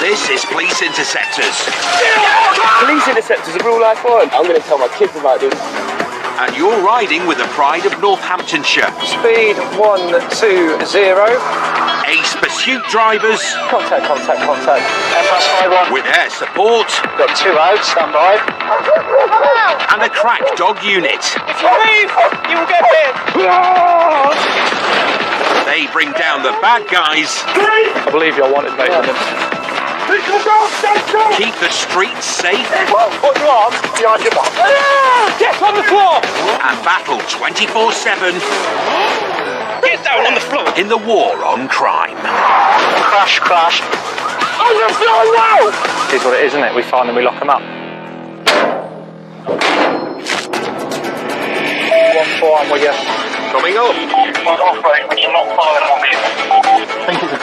This is Police Interceptors. Police Interceptors are real life fun. I'm going to tell my kids about this. And you're riding with the pride of Northamptonshire. Speed 120. Ace pursuit drivers. Contact. With air support. Got 2 out, stand by. And a crack dog unit. If you move, you will get hit. They bring down the bad guys. I believe you're wanted, mate. Keep the streets safe. Put your arms behind your back. Get on the floor. And battle 24/7. Get down on the floor. In the war on crime. Crash. On the floor now. Here's what it is, isn't it? We find them, we lock them up. 1-4, I'm with you. Coming up. I think it's a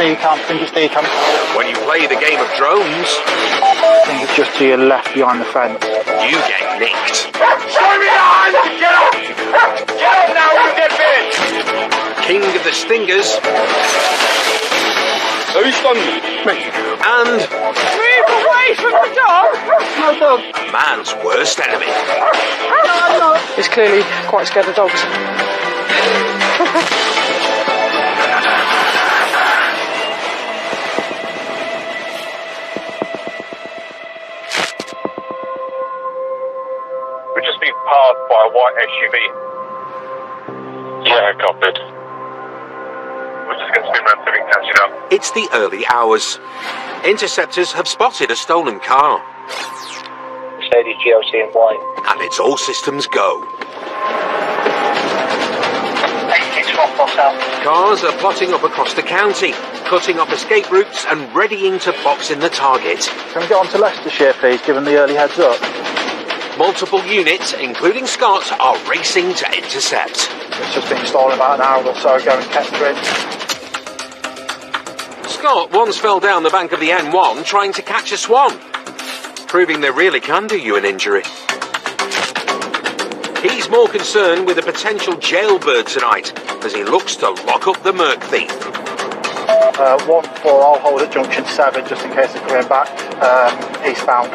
decam. When you play the game of drones, I think it's just to your left behind the fence. you get nicked. Show me your hands! Get up! Get up now, you get bit! King of the stingers. Who's stung me? And Move away from the dog! No dog. man's worst enemy. No. He's clearly quite scared of dogs. We're just being passed by a white SUV. Yeah, copied. We're just going to spin around so we can catch it up. It's the early hours. Interceptors have spotted a stolen car. Mercedes GLC in white. And it's all systems go. 861 cross out. Cars are plotting up across the county, cutting off escape routes and readying to box in the target. Can we get on to Leicestershire, please, given the early heads up? Multiple units, including Scott, are racing to intercept. It's just been stolen about an hour or so ago in Kettering. Scott once fell down the bank of the N1 trying to catch a swan, proving they really can do you an injury. He's more concerned with a potential jailbird tonight as he looks to lock up the Merc thief. 1-4, I'll hold at junction 7 just in case they're coming back eastbound.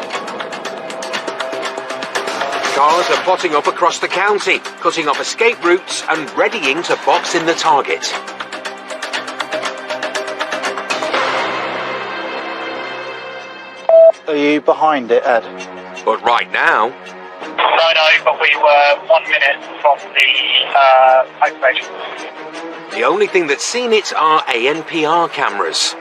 Cars are plotting up across the county, cutting off escape routes and readying to box in the target. Are you behind it, Ed? But right now, No, but we were 1 minute from the post station. the only thing that's seen it are ANPR cameras.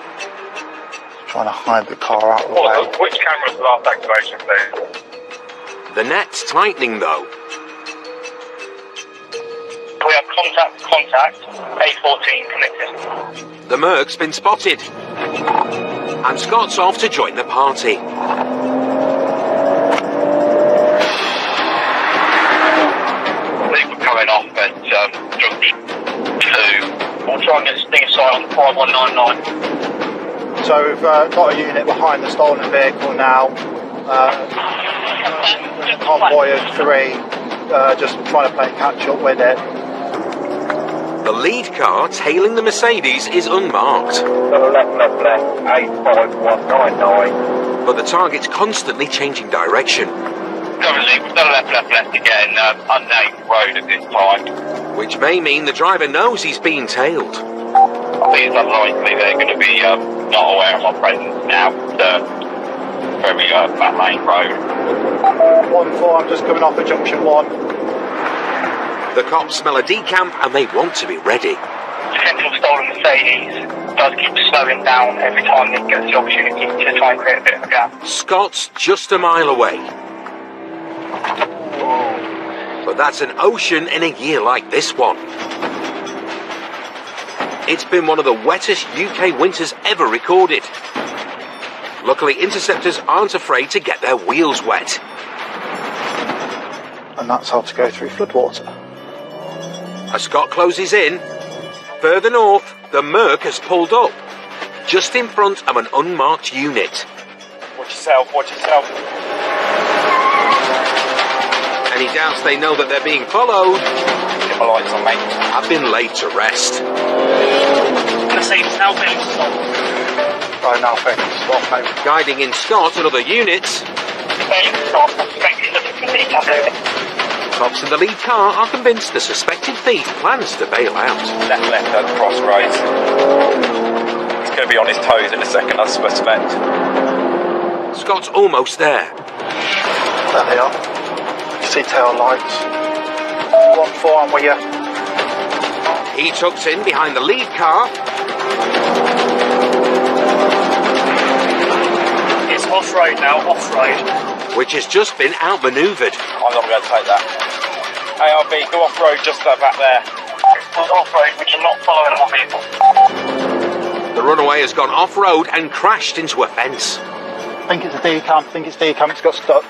Trying to hide the car out of the way. Which camera was the last activation, please? The net's tightening though. We have contact, A14 connected. The Merc's been spotted. And Scott's off to join the party. I think we're coming off at junction 2. We'll try and get Stinger side on 5199. So we've got a unit behind the stolen vehicle now. Convoy of 3, just trying to play catch up with it. The lead car tailing the Mercedes is unmarked. Left, 85199. But the target's constantly changing direction, We've done left again, unnamed road at this time. which may mean the driver knows he's being tailed. I think it's unlikely they're going to be not aware of my presence now. Very back lane road. 1-4, I'm just coming off at junction 1. The cops smell a decamp and they want to be ready. Central stolen Mercedes does keep slowing down every time it gets the opportunity to try and create a bit of a gap. Scott's just a mile away. But that's an ocean in a year like this one. It's been one of the wettest UK winters ever recorded. Luckily, interceptors aren't afraid to get their wheels wet. And that's how to go through floodwater. As Scott closes in, further north, the Merc has pulled up, just in front of an unmarked unit. Watch yourself. Any doubts they know that they're being followed Get my lights on, mate. have been laid to rest. Mercedes now being stopped. Right now, thanks. Scott, over. Guiding in Scott and other units. Cops in the lead car are convinced the suspected thief plans to bail out. Left at the crossroads. He's going to be on his toes in a second, I suspect. Scott's almost there. There they are. You see tail lights. 1-4, I'm with you. He tucks in behind the lead car. It's off-road now, off-road. Which has just been outmanoeuvred. I'm not going to take that. ARB, go off-road just back there. Off-road, we cannot follow another vehicle. The runaway has gone off-road and crashed into a fence. I think it's a decamp, it's got stuck.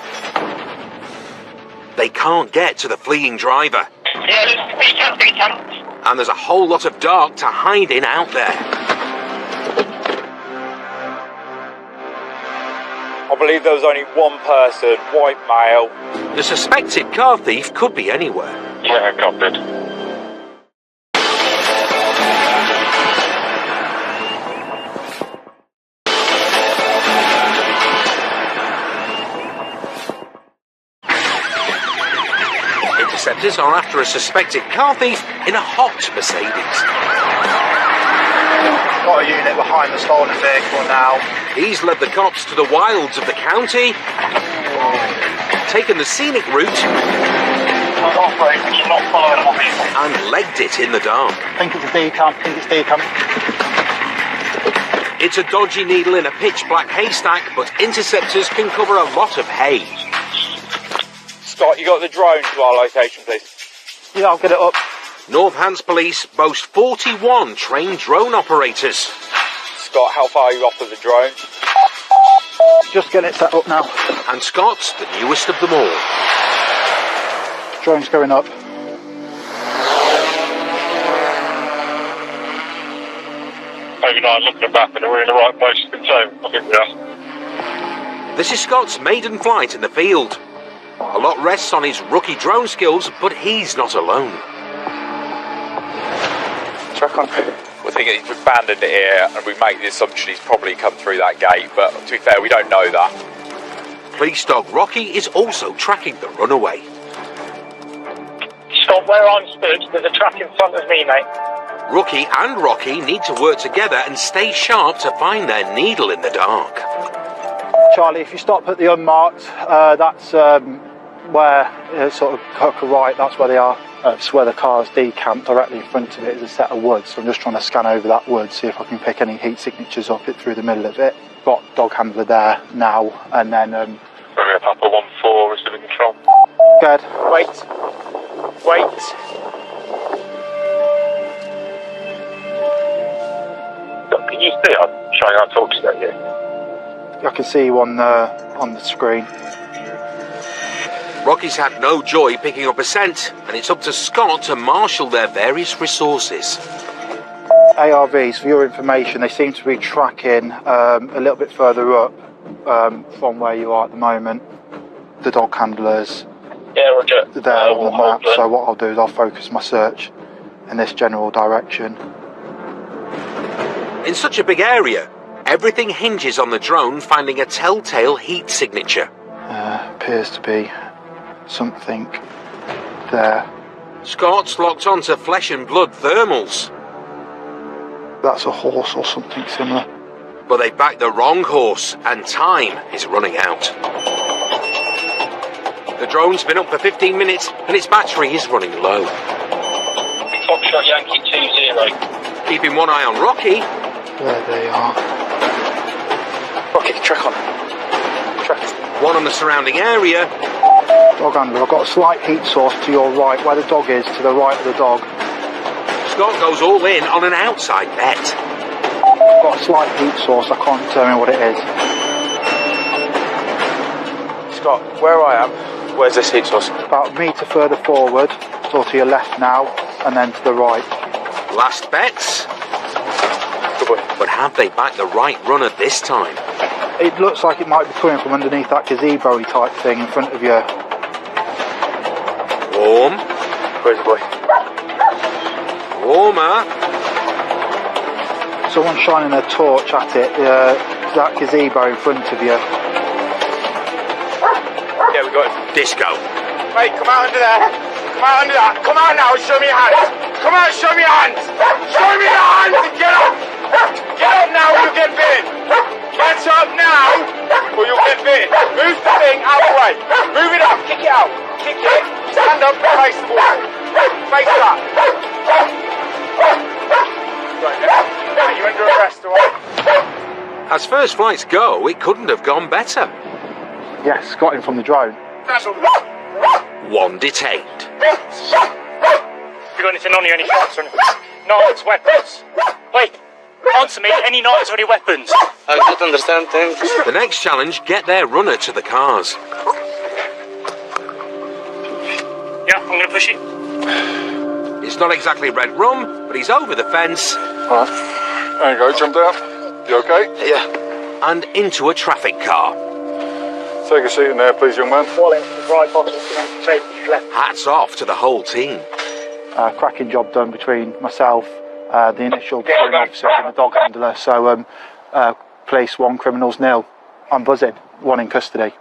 They can't get to the fleeing driver. Yeah, decamp. And there's a whole lot of dark to hide in out there. I believe there was only one person, white male. The suspected car thief could be anywhere. Yeah, copied. Interceptors are after a suspected car thief in a hot Mercedes. Got a unit behind the stolen vehicle now. He's led the cops to the wilds of the county, taken the scenic route, Off-road, we cannot follow another vehicle. and legged it in the dark. I think it's a decamp, It's a dodgy needle in a pitch-black haystack, but interceptors can cover a lot of hay. Scott, you got the drone to our location, please? Yeah, I'll get it up. Northants Police boast 41 trained drone operators. Scott, how far are you off with the drone? Just getting it set up now. And Scott's the newest of them all. Drone's going up. Over 9, look at the map and we're in the right place to contain. I think we are. This is Scott's maiden flight in the field. A lot rests on his rookie drone skills, but he's not alone. Track on. We're thinking he's abandoned it here, and we make the assumption he's probably come through that gate, but to be fair, we don't know that. Police dog Rocky is also tracking the runaway. Scott, where I'm stood, there's a truck in front of me, mate. Rookie and Rocky need to work together and stay sharp to find their needle in the dark. Charlie, if you stop at the unmarked, that's where, sort of hook a right, that's where they are. It's where the car's decamped. Directly in front of it is a set of woods, so I'm just trying to scan over that wood, see if I can pick any heat signatures up it through the middle of it. Got dog handler there now, and then... We're Papa 1-4, receiving control. Good. Wait. Can you see? I'm showing our talks at you. I can see you on the screen. Rocky's had no joy picking up a scent, and it's up to Scott to marshal their various resources. ARVs, for your information, they seem to be tracking a little bit further up from where you are at the moment. The dog handlers, Yeah, Roger. there on the map, so what I'll do is I'll focus my search in this general direction. In such a big area, everything hinges on the drone finding a telltale heat signature. Appears to be something there. Scott's locked onto flesh and blood thermals, That's a horse or something similar. but they backed the wrong horse, and time is running out. The drone's been up for 15 minutes, and its battery is running low. Foxtrot Yankee 2-0. Keeping one eye on Rocky, There they are. Rocky, track on. Track. one on the surrounding area, Dog handler, I've got a slight heat source to your right, where the dog is, to the right of the dog. Scott goes all in on an outside bet. I've got a slight heat source, I can't determine what it is. Scott, where I am, where's this heat source? About a metre further forward, so to your left now, and then to the right. Last bets, Good boy. but have they backed the right runner this time? It looks like it might be coming from underneath that gazebo type thing in front of you. Warm, Where's the boy? warmer. Someone's shining a torch at it. That gazebo in front of you. Yeah, we got it. Disco. Mate, come out under there. Come out under that. Come out now and show me your hands. Come out and show me your hands. Show me your hands and get up. Get up now or you'll get bitten. Get up now or you'll get bitten. Move the thing out of the way. Move it up. Kick it out. Kick it. Stand up and face the wall. Face that. Right, now you're under arrest, alright? As first flights go, it couldn't have gone better. Yes, got him from the drone. One detained. You got anything on you, any shots or anything? Knives, weapons? Wait, answer me, any knives or any weapons? I don't understand things. The next challenge, get their runner to the cars. Yeah, I'm gonna push it. It's not exactly red rum, but he's over the fence. Alright, there you go, jump down. You okay? Yeah. And into a traffic car. Take a seat in there, please, young man. Wallet, right bottom, safety left. Hats off to the whole team. Cracking job done between myself, the initial pursuing officer and the dog handler. So, police 1, criminals 0. I'm buzzing. 1 in custody.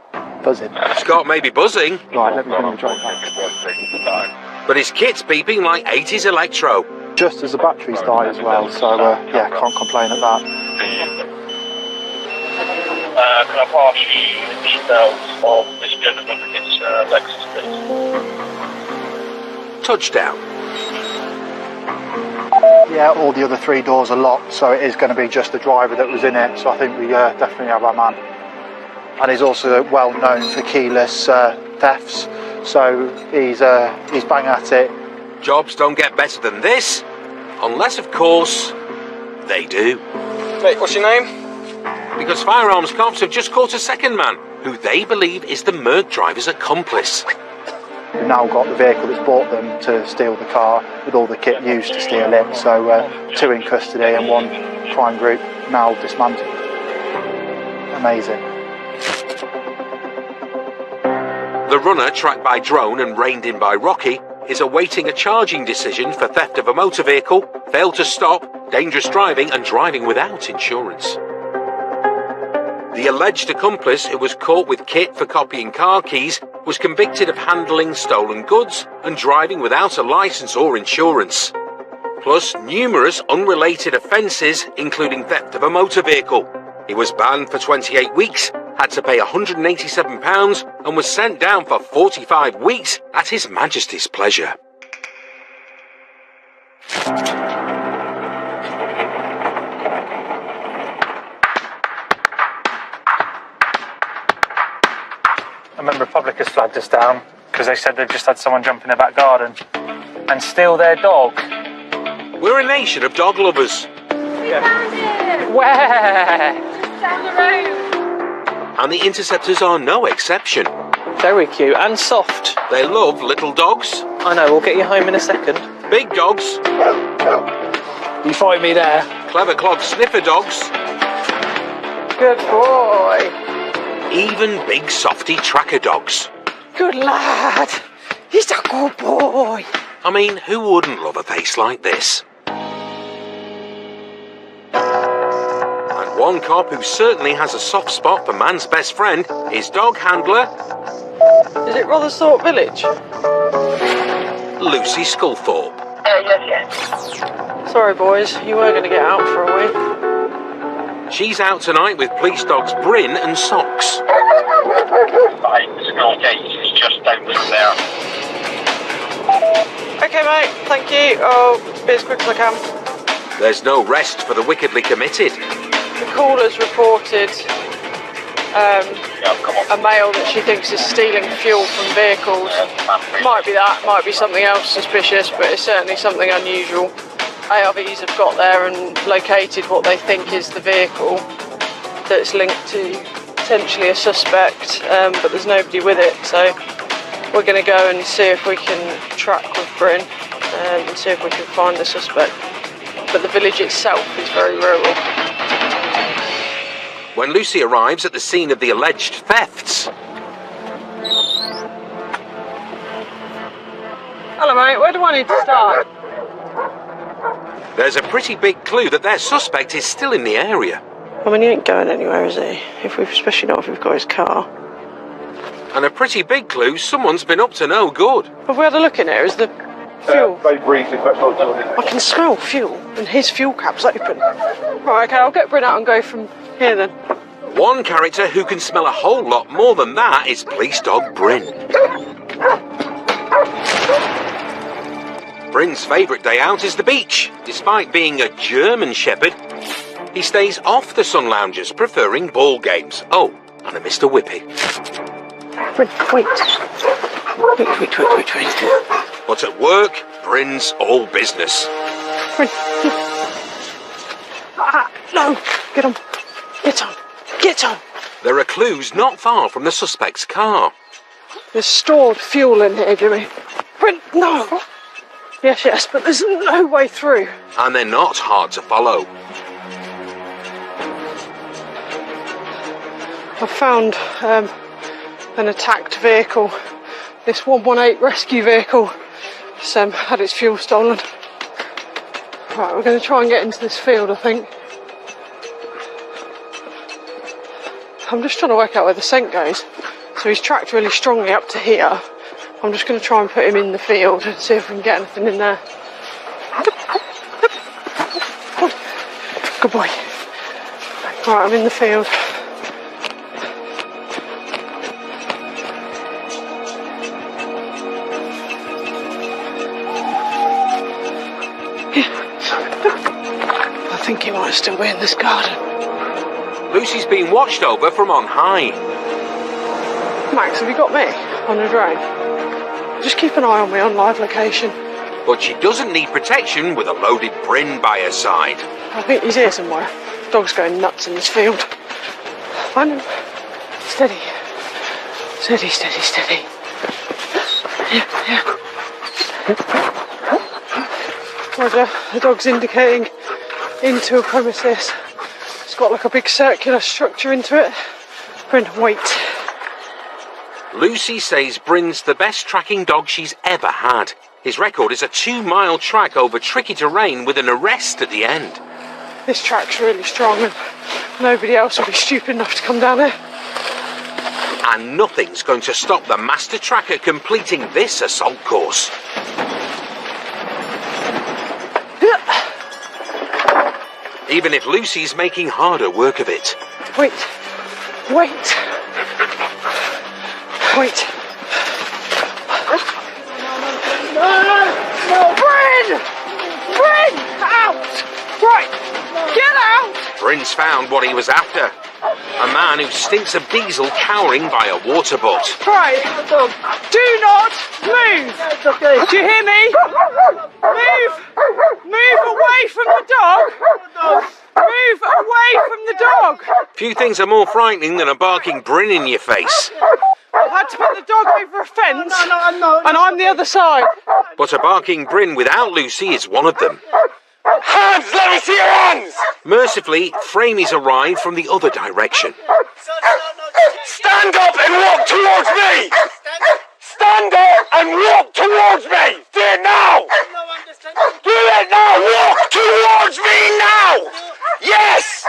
Buzzing. Scott may be buzzing, Right, let me bring the drone back. but his kit's beeping like 80s electro. Just as the batteries die as well, so yeah, can't complain at that. Can I pass you the details of this gentleman and his Lexus, please? Touchdown. Yeah, all the other 3 doors are locked, so it is going to be just the driver that was in it. So I think we definitely have our man. And he's also well known for keyless thefts, so he's bang at it. Jobs don't get better than this, unless, of course, they do. Mate, what's your name? Because firearms cops have just caught a second man, who they believe is the Merc driver's accomplice. We've now got the vehicle that's bought them to steal the car, with all the kit used to steal it. So 2 in custody and 1 crime group now dismantled. Amazing. The runner, tracked by drone and reined in by Rocky, is awaiting a charging decision for theft of a motor vehicle, failed to stop, dangerous driving and driving without insurance. The alleged accomplice, who was caught with kit for copying car keys, was convicted of handling stolen goods and driving without a licence or insurance. Plus numerous unrelated offences, including theft of a motor vehicle. He was banned for 28 weeks, had to pay £187 and was sent down for 45 weeks at His Majesty's pleasure. A member of public has flagged us down because they said they've just had someone jump in their back garden and steal their dog. We're a nation of dog lovers. Where? Down the road. And the Interceptors are no exception. Very cute and soft. They love little dogs, I know, we'll get you home in a second. big dogs, You find me there. clever clog sniffer dogs, Good boy. even big softy tracker dogs. Good lad. He's a good boy. I mean, who wouldn't love a face like this? And one cop who certainly has a soft spot for man's best friend, his dog handler, Is it Rotherthorpe Village? Lucy Sculthorpe. Yes. Sorry boys, you were going to get out for a week. She's out tonight with police dogs Bryn and Socks. Right, the school gate is just down from there. Okay mate, thank you. I'll be as quick as I can. There's no rest for the wickedly committed. The caller's reported a male that she thinks is stealing fuel from vehicles. Might be that, might be something else suspicious, but it's certainly something unusual. ARVs have got there and located what they think is the vehicle that's linked to potentially a suspect, but there's nobody with it, so we're going to go and see if we can track with Bryn and see if we can find the suspect. But the village itself is very rural. When Lucy arrives at the scene of the alleged thefts, Hello mate, where do I need to start? There's a pretty big clue that their suspect is still in the area. I mean, he ain't going anywhere, is he? Especially not if we've got his car. And a pretty big clue someone's been up to no good. Have we had a look in here? Is the fuel? Very briefly, but I can smell fuel, and his fuel cap's open. Right, okay, I'll get Bryn out and go from here then. One character who can smell a whole lot more than that is police dog Bryn. Bryn's favourite day out is the beach. Despite being a German Shepherd, he stays off the sun loungers, preferring ball games. Oh, and a Mr. Whippy. Bryn, wait. Wait. But at work, Bryn's all business. Bryn. No. Get on. Get on. There are clues not far from the suspect's car. There's stored fuel in here, Jimmy. Bryn, no. Yes, but there's no way through. And they're not hard to follow. I found an attacked vehicle. This 118 rescue vehicle has had its fuel stolen. Right, we're going to try and get into this field, I think. I'm just trying to work out where the scent goes. So he's tracked really strongly up to here. I'm just going to try and put him in the field and see if we can get anything in there. Good boy. Right, I'm in the field. I think he might still be in this garden. Lucy's being watched over from on high. Max, have you got me on the drone? Just keep an eye on me on live location. But she doesn't need protection with a loaded Bryn by her side. I think he's here somewhere. Dog's going nuts in this field. Find him. Steady. Yeah. Roger, the dog's indicating into a premises. It's got like a big circular structure into it. Bryn, wait. Lucy says Bryn's the best tracking dog she's ever had. His record is a 2-mile track over tricky terrain with an arrest at the end. This track's really strong and nobody else will be stupid enough to come down here. And nothing's going to stop the master tracker completing this assault course. Even if Lucy's making harder work of it. Wait. Bryn! Out! Right, get out! Bryn's found what he was after. A man who stinks of diesel cowering by a water butt. Right, do not move! Do you hear me? Move away from the dog! Move away from the dog! Few things are more frightening than a barking Bryn in your face. I've had to put the dog over a fence, and I'm the other side. But a barking Bryn without Lucy is one of them. Hands! Let me see your hands! Mercifully, Framey's arrived from the other direction. Stand up and walk towards me! Stand up and walk towards me! Do it now! Do it now! Walk towards me now! Yes!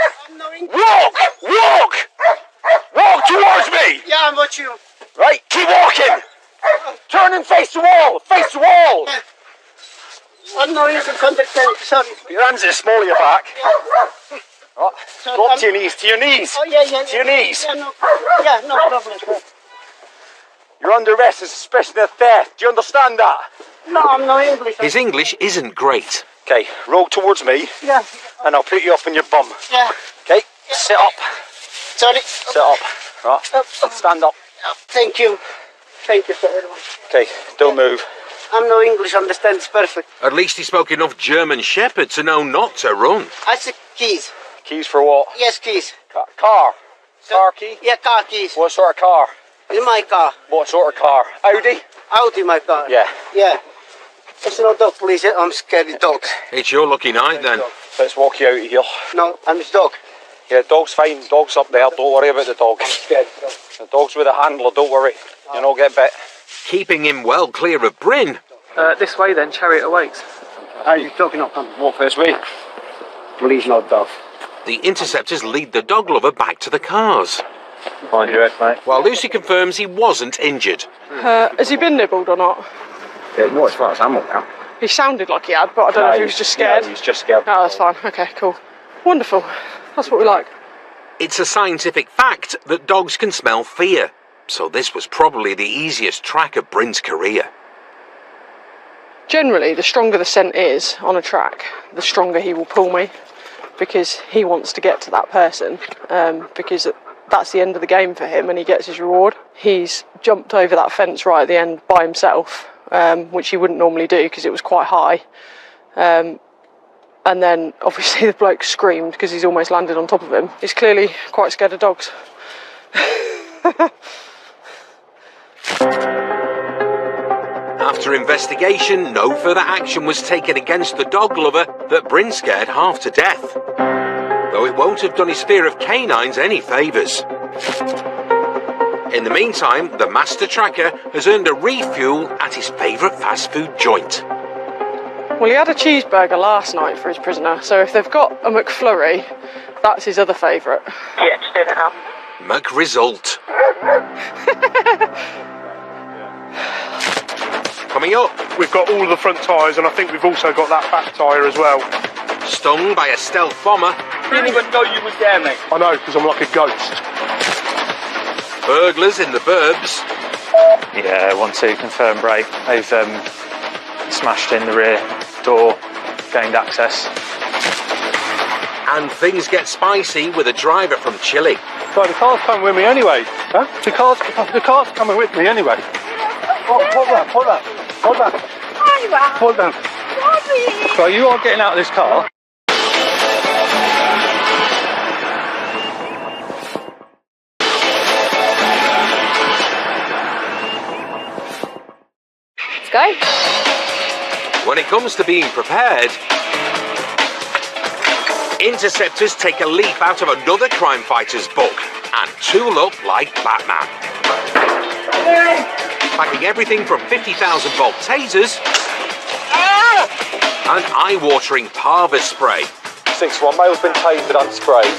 Walk towards me! Yeah, I'm with you. Right, keep walking! Turn and face the wall! Face the wall! I'm not even understand, sorry. Your hands are small of your back. Right. Go up to your knees, to your knees. Oh, yeah. To your knees. Yeah, no problem, sir. You're under arrest as suspicion of theft. Do you understand that? No, I'm not English. His English isn't great. Okay, roll towards me. Yeah. And I'll put you up on your bum. Yeah. Okay, sit up. Sorry. Sit up. Right. Stand up. Thank you. Thank you, sir. Okay, don't move. I'm no English, understands perfect. At least he spoke enough German Shepherd to know not to run. I said keys. Keys for what? Yes, keys. Car. Car key? Yeah, car keys. What sort of car? In my car. What sort of car? Audi? Audi, my car. Yeah. Yeah. It's no dog, please. I'm scared of dogs. It's your lucky night then. Let's walk you out of here. No, I'm his dog. Yeah, dog's fine. Dog's up there. Don't worry about the dog. The dog's with a handler. Don't worry. You'll not get bit. Keeping him well clear of Bryn. This way then, chariot awaits. How you talking up? Walk first way. Well, he's not dog. The Interceptors lead the dog lover back to the cars, Mind your head, mate. while Lucy confirms he wasn't injured. Has he been nibbled or not? Yeah, no, as far as I'm aware. He sounded like he had, but I don't know if he was just scared. No, he was just scared. Oh, that's fine. Okay, cool. Wonderful. That's what we like. It's a scientific fact that dogs can smell fear, so this was probably the easiest track of Bryn's career. Generally, the stronger the scent is on a track, the stronger he will pull me, because he wants to get to that person, because that's the end of the game for him and he gets his reward. He's jumped over that fence right at the end by himself, which he wouldn't normally do because it was quite high. And then obviously the bloke screamed because he's almost landed on top of him. He's clearly quite scared of dogs. After investigation, no further action was taken against the dog lover that Bryn scared half to death, though it won't have done his fear of canines any favours. In the meantime, the master tracker has earned a refuel at his favourite fast food joint. Well, he had a cheeseburger last night for his prisoner, so if they've got a McFlurry, that's his other favourite. Yeah, just do it now. McResult. Coming up, we've got all the front tyres, and I think we've also got that back tyre as well. Stung by a stealth bomber. I didn't even know you was there, mate. I know, because I'm like a ghost. Burglars in the burbs. Yeah, 1-2, confirmed break. They've smashed in the rear door, gained access. And things get spicy with a driver from Chile. Right, the car's coming with me anyway. Huh? The car's coming with me anyway. Oh, hold that. Hold that. So you are getting out of this car. Let's go. When it comes to being prepared, Interceptors take a leaf out of another crime fighter's book and tool up like Batman. Packing everything from 50,000 volt tasers and eye-watering Parva spray 6-1, male's been tasered and sprayed.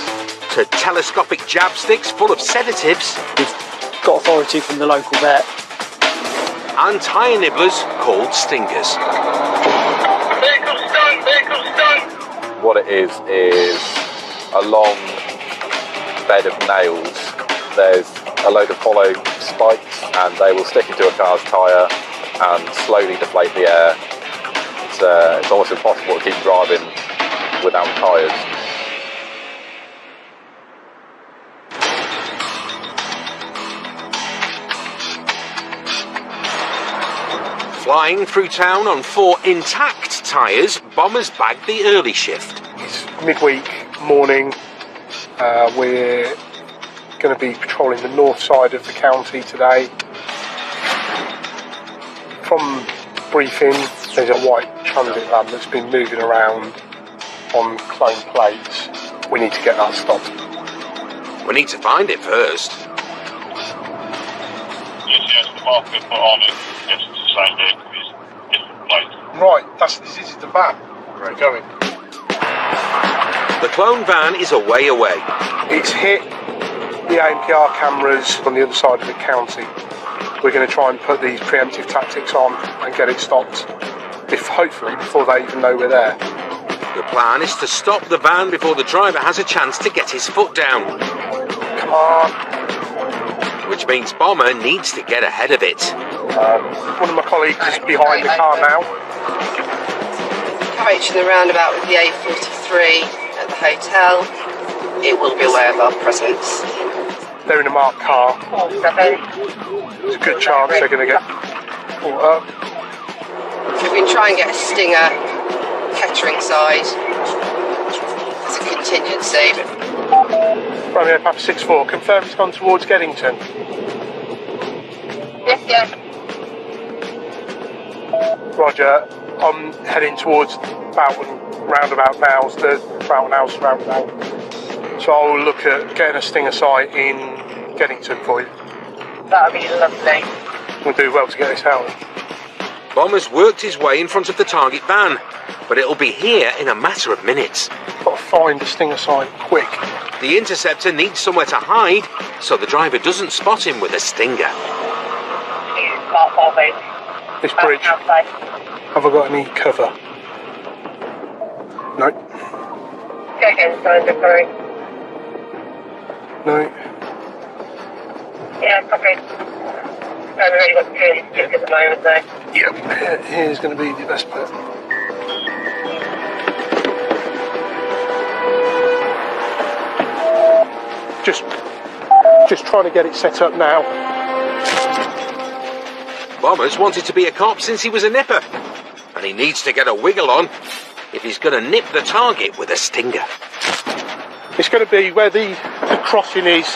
to telescopic jab sticks full of sedatives We've got authority from the local vet. and tyre nibblers called stingers. Vehicle stunt! What it is a long bed of nails. There's a load of hollow spikes and they will stick into a car's tyre and slowly deflate the air. It's almost impossible to keep driving without tyres. Flying through town on 4 intact tyres, bombers bagged the early shift. It's midweek morning. We're going to be patrolling the north side of the county today. From briefing, there's a white transit van that's been moving around on clone plates. We need to get that stopped. We need to find it first. Yes, the mark we put on it, yes, it's the same vehicle, it's different plate. Right, this is the van. We're going. The clone van is a way away. It's hit the ANPR cameras on the other side of the county. We're going to try and put these preemptive tactics on and get it stopped, hopefully before they even know we're there. The plan is to stop the van before the driver has a chance to get his foot down. Come on. Which means Bomber needs to get ahead of it. One of my colleagues is behind the car now. Approaching the roundabout with the A43 at the hotel. It will be aware of our presence. They're in a marked car. There's a good chance they're going to get caught up. So we can try and get a stinger, Kettering side, as a contingency. Romeo Papa 6-4, confirm it's gone towards Geddington. Yes. Roger, I'm heading towards Boughton roundabout now, the Boughton House roundabout. So I'll look at getting a stinger site in Geddington for you. That would be lovely. We'll do well to get this out. Bomber's worked his way in front of the target van. but it'll be here in a matter of minutes. Got to find the stinger site quick. The Interceptor needs somewhere to hide, so the driver doesn't spot him with a stinger. This bridge. Have I got any cover? No. No. Yeah, okay. I've already got the at the moment, though. Yep, here's going to be the best bit. Just trying to get it set up now. Bomber's wanted to be a cop since he was a nipper, and he needs to get a wiggle on if he's going to nip the target with a stinger. It's going to be where the crossing is.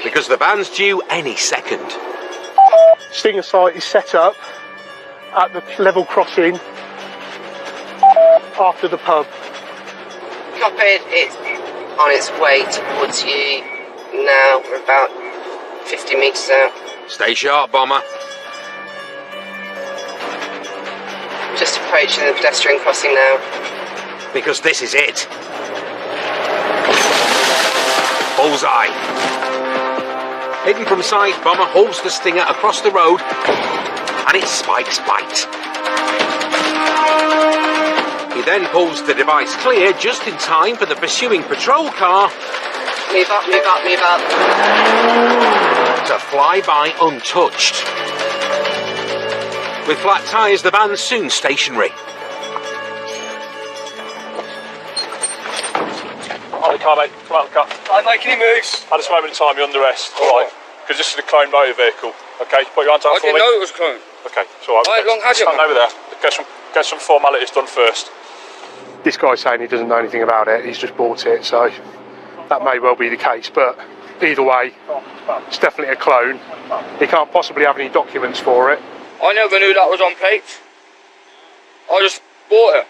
Because the van's due any second. Stinger site is set up at the level crossing after the pub. Copied, it's on its way towards you now. We're about 50 metres out. Stay sharp, Bomber. Just approaching the pedestrian crossing now. Because this is it. Bullseye. Hidden from sight, Bomber holds the stinger across the road, and it spikes bite. He then pulls the device clear just in time for the pursuing patrol car Move up, move up, move up. to fly by untouched. With flat tyres, the van's soon stationary. Out of the car, mate. Come out of the car. I'm making any moves. At this moment in time, you're under arrest. Alright. Because this is a cloned motor vehicle. Okay, put your hands out I for me. didn't know it was cloned. Okay, it's alright. How long has it, Stand man? over there. Get some formalities done first. This guy's saying he doesn't know anything about it, he's just bought it, so that may well be the case, but either way, it's definitely a clone. He can't possibly have any documents for it. I never knew that was on plates. I just bought it.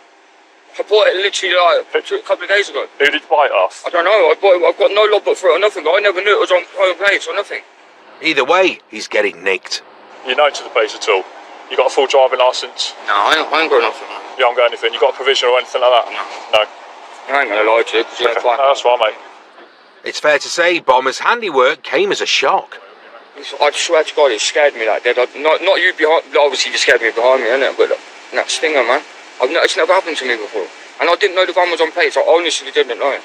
I bought it literally like a couple of days ago. Who did you buy it off? I don't know, I bought it, I've got no logbook for it or nothing. I never knew it was on plates or nothing. Either way, he's getting nicked. You're known to the police at all? You got a full driving licence? No, I ain't got nothing. You haven't got anything? You got a provision or anything like that? No. No. I ain't gonna lie to you, because you're fine. No, that's fine, mate. It's fair to say Bomber's handiwork came as a shock. I swear to God, it scared me like that. Not you behind, obviously you scared me behind me, innit? But that stinger, man, it's never happened to me before. And I didn't know the van was on plates, I honestly didn't know.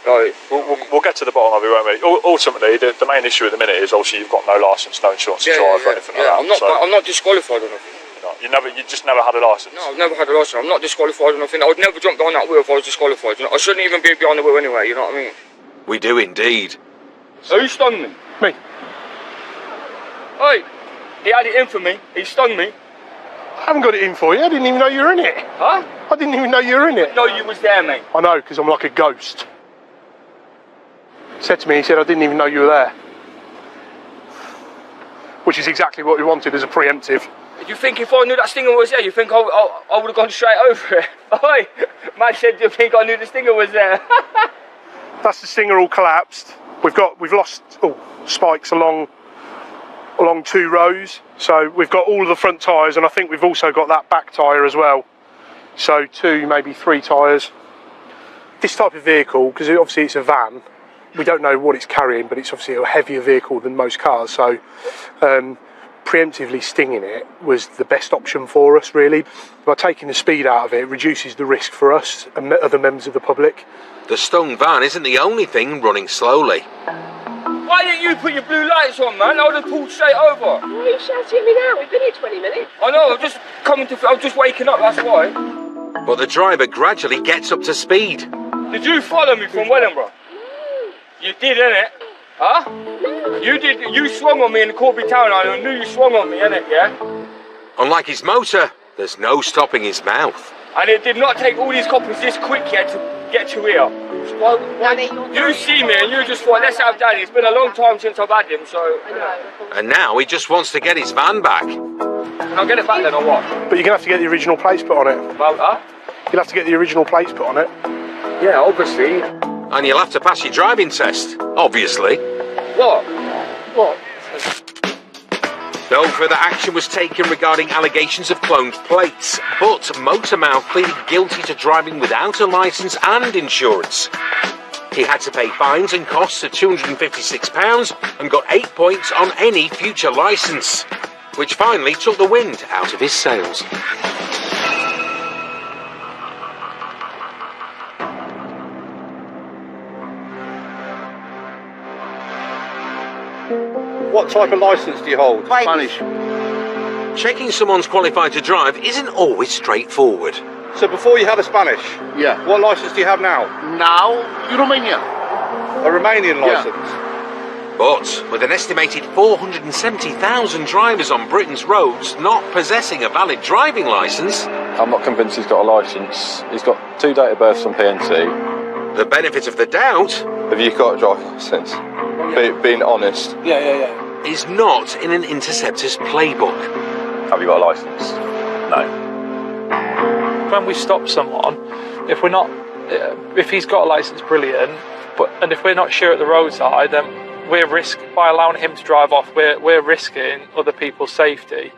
Like, We'll get to the bottom of it, won't we? Ultimately, the main issue at the minute is obviously you've got no licence, no insurance to drive or anything like that. I'm not disqualified or nothing. You just never had a licence? No, I've never had a licence. I'm not disqualified or nothing. I would never jump behind that wheel if I was disqualified. You know? I shouldn't even be behind the wheel anyway, you know what I mean? We do indeed. Who stung me? Me. Hey, he had it in for me. He stung me. I haven't got it in for you, I didn't even know you were in it. Huh? I didn't even know you were in it. No, you was there, mate. I know, because I'm like a ghost. Said to me, he said, I didn't even know you were there. Which is exactly what we wanted as a preemptive. You think if I knew that stinger was there, you think I would have gone straight over it? Oi, man said, you think I knew the stinger was there? That's the stinger all collapsed. We've lost spikes along two rows. So we've got all of the front tyres, and I think we've also got that back tyre as well. So 2, maybe 3 tyres. This type of vehicle, because obviously it's a van, we don't know what it's carrying, but it's obviously a heavier vehicle than most cars. So preemptively stinging it was the best option for us, really. By taking the speed out of it, reduces the risk for us and other members of the public. The stung van isn't the only thing running slowly. Why didn't you put your blue lights on, man? I would have pulled straight over. Why are you shouting at me now? We've been here 20 minutes. I know, I'm just waking up, that's why. But the driver gradually gets up to speed. Did you follow me from Wellingborough? You did, innit? Huh? No. You did. You swung on me in the Corby Town. I knew you swung on me, innit? Yeah. Unlike his motor, there's no stopping his mouth. And it did not take all these coppers this quick yet to get to here. You see me and you just thought, let's have Danny. It's been a long time since I've had him, so. And now he just wants to get his van back. Can I get it back then or what? But you're going to have to get the original plates put on it. Well, huh? You'll have to get the original plates put on it. Yeah, obviously. And you'll have to pass your driving test, obviously. What? What? No further action was taken regarding allegations of cloned plates, but Motormouth pleaded guilty to driving without a licence and insurance. He had to pay fines and costs of £256 and got 8 points on any future licence, which finally took the wind out of his sails. What type of licence do you hold? Spanish. Checking someone's qualified to drive isn't always straightforward. So before you had a Spanish? Yeah. What licence do you have now? Now, Romania. A Romanian licence? But with an estimated 470,000 drivers on Britain's roads not possessing a valid driving licence, I'm not convinced he's got a licence. He's got 2 date of births on PNC. the benefit of the doubt Have you got a driving licence? Being honest. Yeah. is not in an Interceptors playbook. Have you got a licence? No. When we stop someone, if we're not, if he's got a licence, brilliant. And if we're not sure at the roadside, then we're by allowing him to drive off. We're risking other people's safety.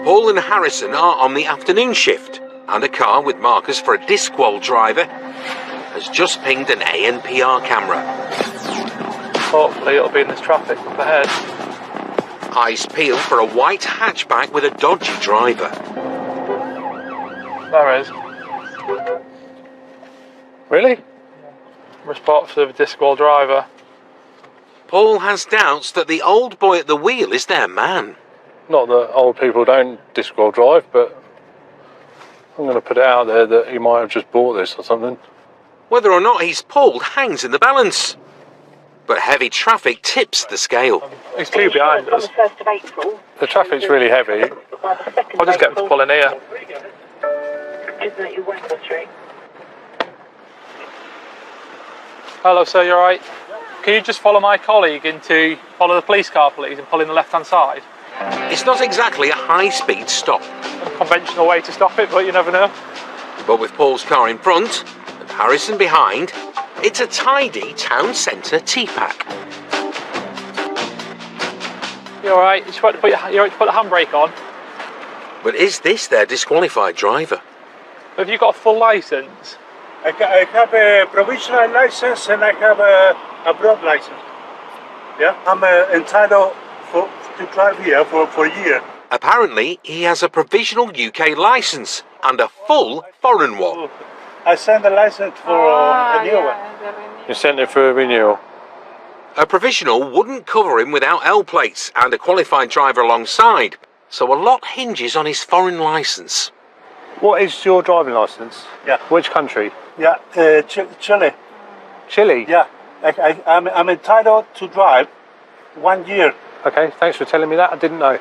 Paul and Harrison are on the afternoon shift, and a car with markers for a disqual driver has just pinged an ANPR camera. Hopefully it'll be in this traffic up ahead. Eyes peeled for a white hatchback with a dodgy driver. There is. Really? Responsive disc-wall driver. Paul has doubts that the old boy at the wheel is their man. Not that old people don't disc-wheel drive, but I'm going to put it out there that he might have just bought this or something. Whether or not he's pulled hangs in the balance. But heavy traffic tips the scale. He's two behind us. The traffic's really heavy. I'll just get him to pull in here. Hello, sir, you alright? Can you just follow my colleague follow the police car, please, and pull in the left-hand side? It's not exactly a high-speed stop. A conventional way to stop it, but you never know. But with Paul's car in front and Harrison behind, it's a tidy town centre tea-pack. You alright? You alright to put the handbrake on? But is this their disqualified driver? Have you got a full licence? I have a provisional license and I have a broad license. Yeah, I'm entitled to drive here for a year. Apparently, he has a provisional UK licence and a full foreign one. I sent the license for a new one. You sent it for a renewal? A provisional wouldn't cover him without L plates and a qualified driver alongside, so a lot hinges on his foreign licence. What is your driving licence? Yeah. Which country? Yeah, Chile. Chile? Yeah, I'm entitled to drive 1 year. Okay, thanks for telling me that. I didn't know.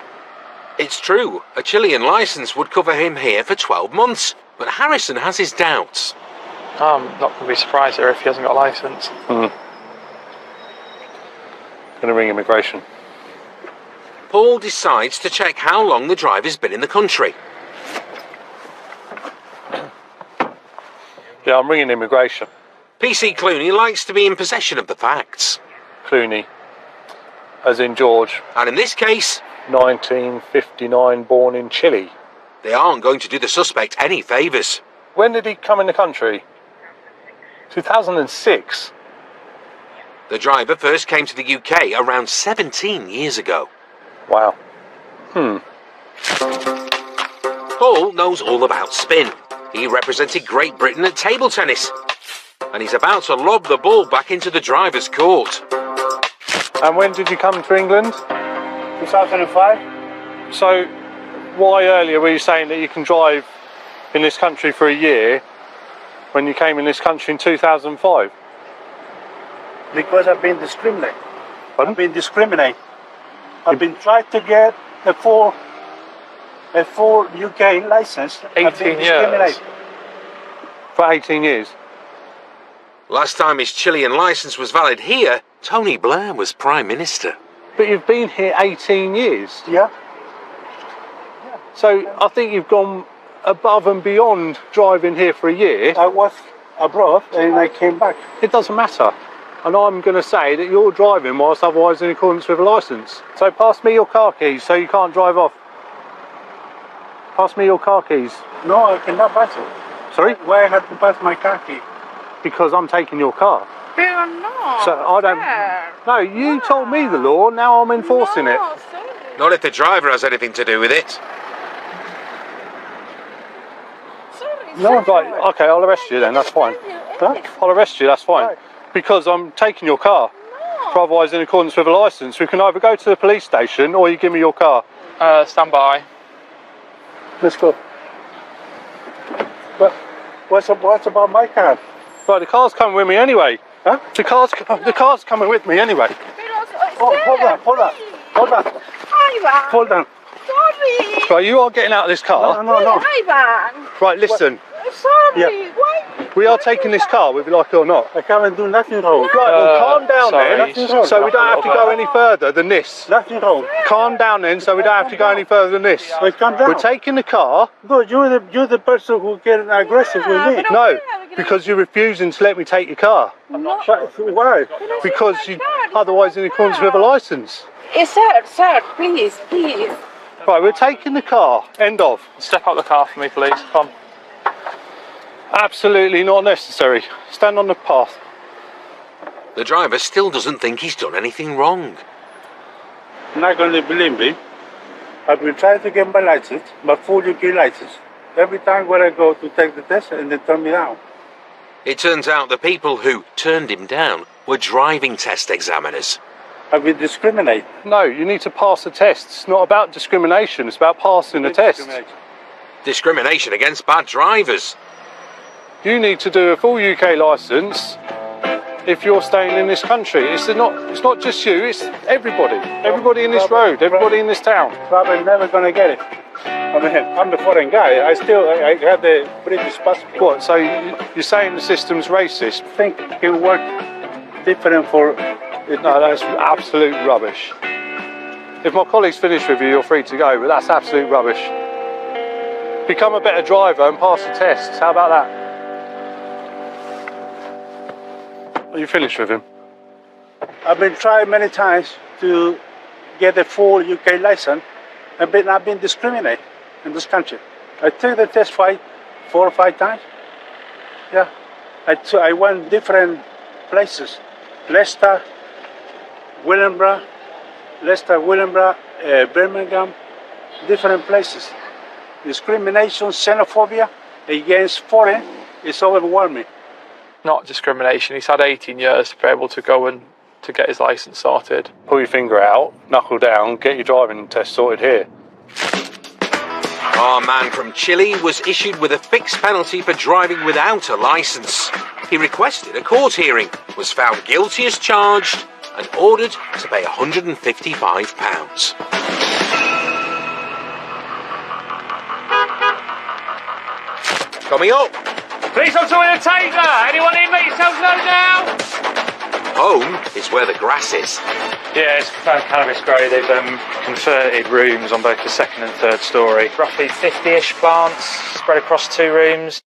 It's true, a Chilean licence would cover him here for 12 months, but Harrison has his doubts. I'm not going to be surprised here if he hasn't got a licence. Going to ring immigration. Paul decides to check how long the driver's been in the country. Yeah, I'm ringing immigration. PC Clooney likes to be in possession of the facts. Clooney, as in George. And in this case, 1959, born in Chile. they aren't going to do the suspect any favours. When did he come in the country? 2006. The driver first came to the UK around 17 years ago. Wow. Paul knows all about spin. He represented Great Britain at table tennis. And he's about to lob the ball back into the driver's court. And when did you come to England? 2005. So, why earlier were you saying that you can drive in this country for a year when you came in this country in 2005? Because I've been discriminated. Pardon? I've been discriminated. I've been trying to get a full UK license. 18 years. For 18 years? Last time his Chilean licence was valid here, Tony Blair was Prime Minister. But you've been here 18 years. Yeah. So I think you've gone above and beyond driving here for a year. I was abroad and I came back. It doesn't matter. And I'm going to say that you're driving whilst otherwise in accordance with a licence. So pass me your car keys so you can't drive off. Pass me your car keys. No, I cannot pass it. Sorry? Why I have to pass my car key? Because I'm taking your car. But I'm not. So I don't... Fair. No, you told me the law, now I'm enforcing it. Not if the driver has anything to do with it. No, right, okay, I'll arrest you then, that's fine. Huh? I'll arrest you, that's fine. Right. Because I'm taking your car. For otherwise in accordance with a licence. We can either go to the police station or you give me your car. Stand by. Let's go. But what's about my car? Right, the car's coming with me anyway. Huh? The car's coming with me anyway. Oh, hold on. Hold on. Sorry. Right, you are getting out of this car. No. Right, listen. Sorry. Yeah. Why? We are taking this car, whether you like it or not. I haven't done nothing wrong. Right, well, calm down sorry. then, so we don't have to go any further than this. Nothing wrong. Calm down then, so we don't have to go any further than this. Calm down. We're taking the car. No, you're the person who get aggressive with me. No, because you're refusing to let me take your car. Why? Because you otherwise in accordance with a licence. Sir, please. Right, we're taking the car. End of. Step out the car for me, please. Come. Absolutely not necessary. Stand on the path. The driver still doesn't think he's done anything wrong. Not going to believe me. I've been trying to get my license, my full UK license. Every time when I go to take the test and they turn me down. It turns out the people who turned him down were driving test examiners. I've been discriminated. No, you need to pass the test. It's not about discrimination, it's about passing the test. Discrimination against bad drivers. You need to do a full UK licence if you're staying in this country. It's not just you, it's everybody. Everybody in this road, everybody in this town. Probably never going to get it. I mean, I'm a foreign guy. I have the British passport. What, so you're saying the system's racist? I think it works different for... No, that's absolute rubbish. If my colleague's finished with you, you're free to go, but that's absolute rubbish. Become a better driver and pass the tests. How about that? Are you finished with him? I've been trying many times to get a full UK license and I've been discriminated in this country. I took the test 4 or 5 times. Yeah. I went different places. Leicester, Willenborough, Birmingham, different places. Discrimination, xenophobia against foreign is overwhelming. Not discrimination. He's had 18 years to be able to go and to get his licence sorted. Pull your finger out, knuckle down, get your driving test sorted here. Our man from Chile was issued with a fixed penalty for driving without a licence. He requested a court hearing, was found guilty as charged, and ordered to pay £155. Coming up. Please don't tell me to take that. Anyone here make yourselves known now? Home is where the grass is. Yeah, it's confirmed cannabis grow. They've converted rooms on both the second and third storey. Roughly 50-ish plants spread across 2 rooms.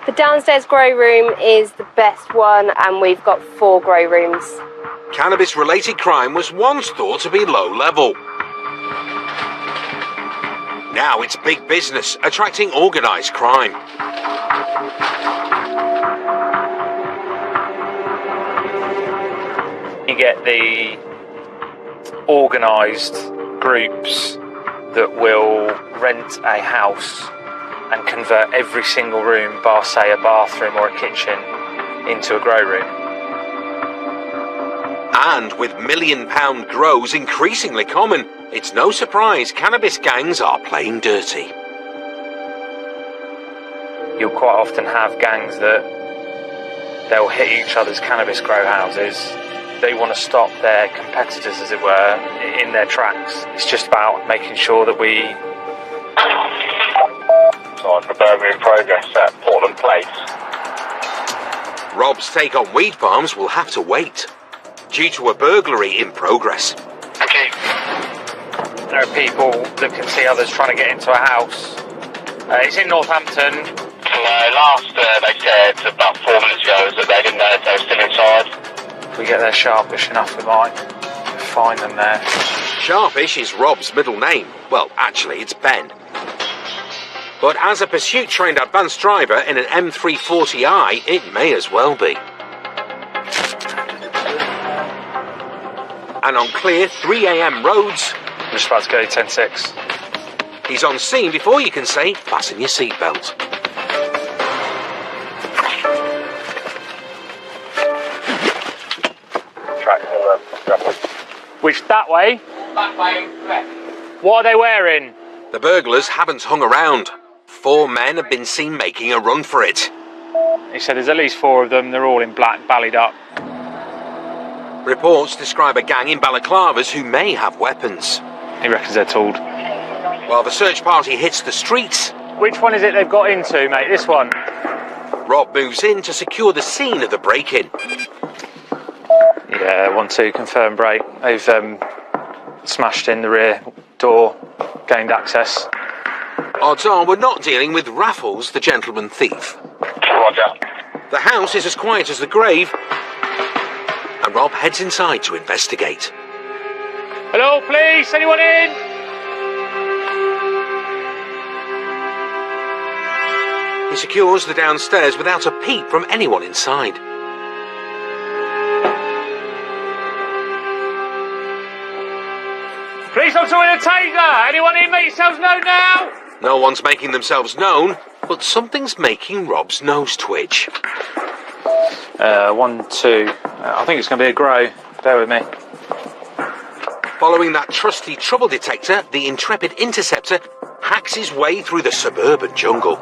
The downstairs grow room is the best one, and we've got 4 grow rooms. Cannabis-related crime was once thought to be low level. Now it's big business, attracting organised crime. You get the organised groups that will rent a house and convert every single room, bar say a bathroom or a kitchen, into a grow room. And with £1,000,000 grows increasingly common, it's no surprise cannabis gangs are playing dirty. You'll quite often have gangs that they'll hit each other's cannabis grow houses. They want to stop their competitors, as it were, in their tracks. It's just about making sure that we... So I'm preparing in progress at Portland Place. Rob's take on weed farms will have to wait. due to a burglary in progress. Okay. There are people that can see others trying to get into a house. It's in Northampton. Last they said about 4 minutes ago that they didn't know if they were still inside. If we get there sharpish enough, we might find them there. Sharpish is Rob's middle name. Well, actually, it's Ben. But as a pursuit-trained advanced driver in an M340i, it may as well be. And on clear 3 a.m. roads... I'm just about to go 10-6. He's on scene before you can say, fasten your seatbelt. Which, that way? That way, left. What are they wearing? The burglars haven't hung around. 4 men have been seen making a run for it. He said there's at least 4 of them. They're all in black, ballied up. Reports describe a gang in balaclavas who may have weapons. He reckons they're tooled. While the search party hits the streets... Which one is it they've got into, mate? This one? Rob moves in to secure the scene of the break-in. Yeah, 1-2, confirmed break. They've smashed in the rear door, gained access. Odds are we're not dealing with Raffles, the gentleman thief. Roger. The house is as quiet as the grave, and Rob heads inside to investigate. Hello, police? Anyone in? He secures the downstairs without a peep from anyone inside. Police officer with a taser! Anyone in? Make yourselves known now! No one's making themselves known, but something's making Rob's nose twitch. 1-2. I think it's going to be a grow. Bear with me. Following that trusty trouble detector, the intrepid Interceptor hacks his way through the suburban jungle.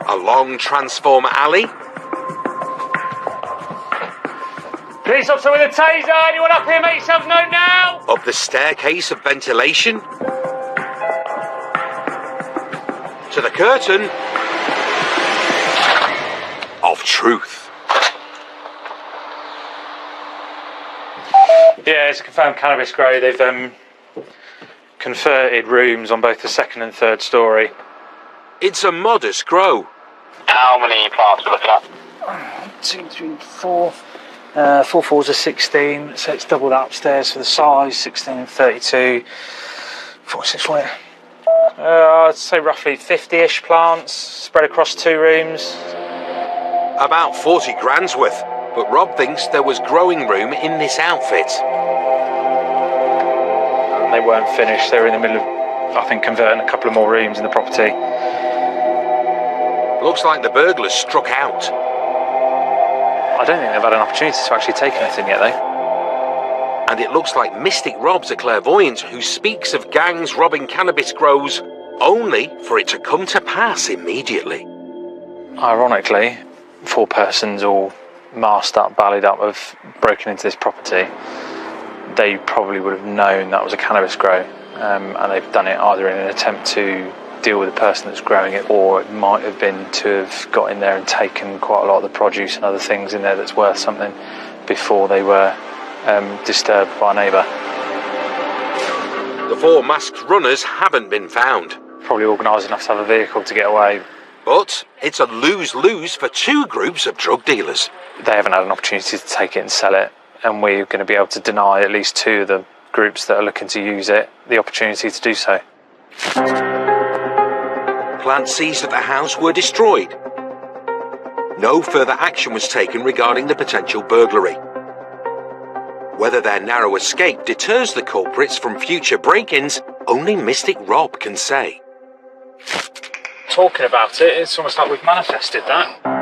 A long transformer alley. Police officer with a taser! Anyone up here? Make yourselves known now! Up the staircase of ventilation. To the curtain of truth. Yeah, it's a confirmed cannabis grow. They've converted rooms on both the 2nd and 3rd storey. It's a modest grow. How many plants are we looking at? 2, 3, 4. 4 fours are 16, so it's double that upstairs for the size. 16 and 32. 4, 6, 1. I'd say roughly 50-ish plants spread across 2 rooms. About 40 grand's worth, but Rob thinks there was growing room in this outfit. They weren't finished. They were in the middle of, I think, converting a couple of more rooms in the property. Looks like the burglars struck out. I don't think they've had an opportunity to actually take anything yet, though. And it looks like Mystic Rob's a clairvoyant who speaks of gangs robbing cannabis grows only for it to come to pass immediately. Ironically, 4 persons all masked up, ballied up, have broken into this property. They probably would have known that was a cannabis grow, and they've done it either in an attempt to deal with the person that's growing it, or it might have been to have got in there and taken quite a lot of the produce and other things in there that's worth something before they were disturbed by a neighbour. The 4 masked runners haven't been found. Probably organised enough to have a vehicle to get away. But it's a lose-lose for 2 groups of drug dealers. They haven't had an opportunity to take it and sell it, and we're going to be able to deny at least 2 of the groups that are looking to use it the opportunity to do so. Plants seized at the house were destroyed. No further action was taken regarding the potential burglary. Whether their narrow escape deters the culprits from future break-ins, only Mystic Rob can say. Talking about it, it's almost like we've manifested that.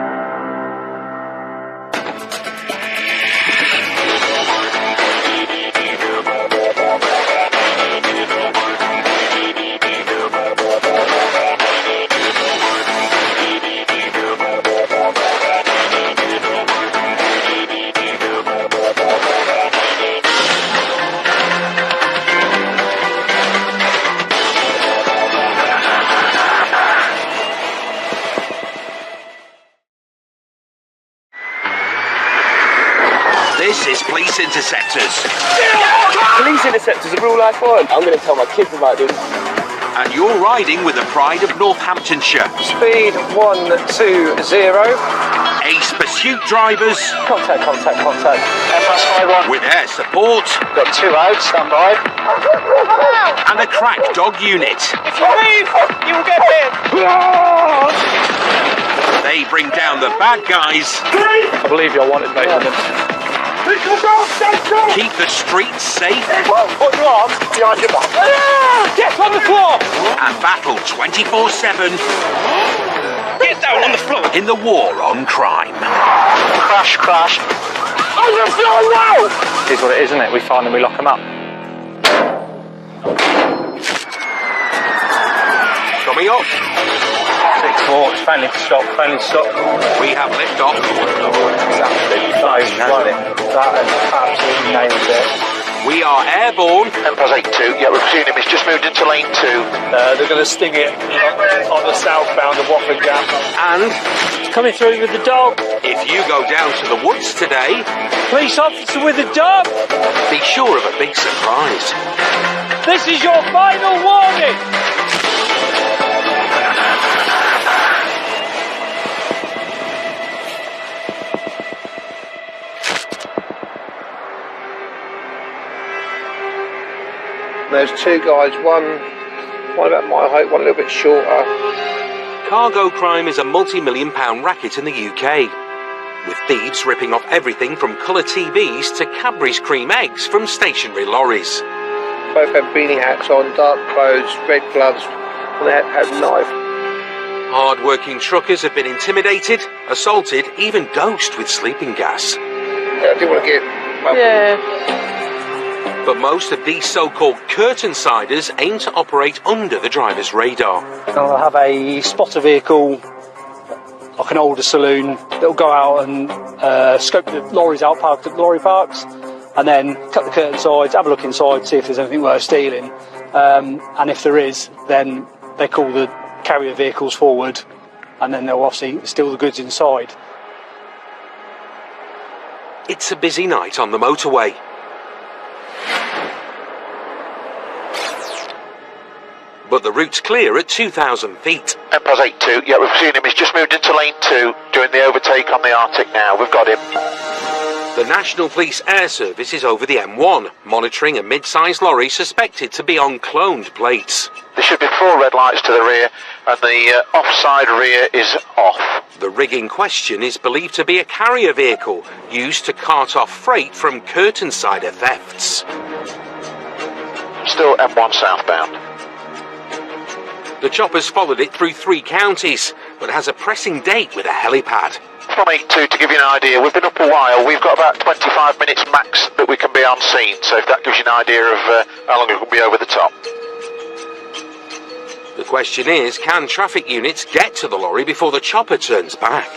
Police Interceptors. Police Interceptors are real life fun. I'm going to tell my kids about this. And you're riding with the pride of Northamptonshire. Speed 120. Ace Pursuit drivers. Contact. FS51. With air support. Got 2 out, stand by. And a crack dog unit. If you leave, you will get hit. They bring down the bad guys. I believe you're wanted, mate. Keep the streets safe. Put your arms behind your back. Get on the floor. And battle 24/7. Get down on the floor. In the war on crime. Crash. On the floor now. It is what it is, isn't it? We find them, we lock them up. Coming up. 6-4, it's failing to stop. We have lift off. That has absolutely nailed it. We are airborne. Empire 82, yeah, we're presuming it's just moved into lane 2. They're going to sting it on the southbound of Watford Gap. And coming through with the dog. If you go down to the woods today, Police officer with a dog. Be sure of a big surprise. This is your final warning. There's 2 guys, one about my height, one a little bit shorter. Cargo crime is a multi-million-pound racket in the UK, with thieves ripping off everything from colour TVs to Cadbury's cream eggs from stationary lorries. Both had beanie hats on, dark clothes, red gloves, and they had a knife. Hard-working truckers have been intimidated, assaulted, even dosed with sleeping gas. I didn't want to get... Yeah. But most of these so-called curtain-siders aim to operate under the driver's radar. I'll have a spotter vehicle, like an older saloon, that'll go out and scope the lorries out, parked at lorry parks, and then cut the curtain sides, have a look inside, see if there's anything worth stealing. And if there is, then they call the carrier vehicles forward, and then they'll obviously steal the goods inside. It's a busy night on the motorway. But the route's clear at 2,000 feet. Empire 82, yeah, we're presuming he's just moved into lane 2, doing the overtake on the Arctic now. We've got him. The National Police Air Service is over the M1, monitoring a mid-sized lorry suspected to be on cloned plates. There should be 4 red lights to the rear, and the offside rear is off. The rig in question is believed to be a carrier vehicle used to cart off freight from curtain-sider thefts. Still M1 southbound. The chopper's followed it through 3 counties, but has a pressing date with a helipad. From 82, to give you an idea, we've been up a while. We've got about 25 minutes max that we can be on scene, so if that gives you an idea of how long it will be over the top. The question is, can traffic units get to the lorry before the chopper turns back?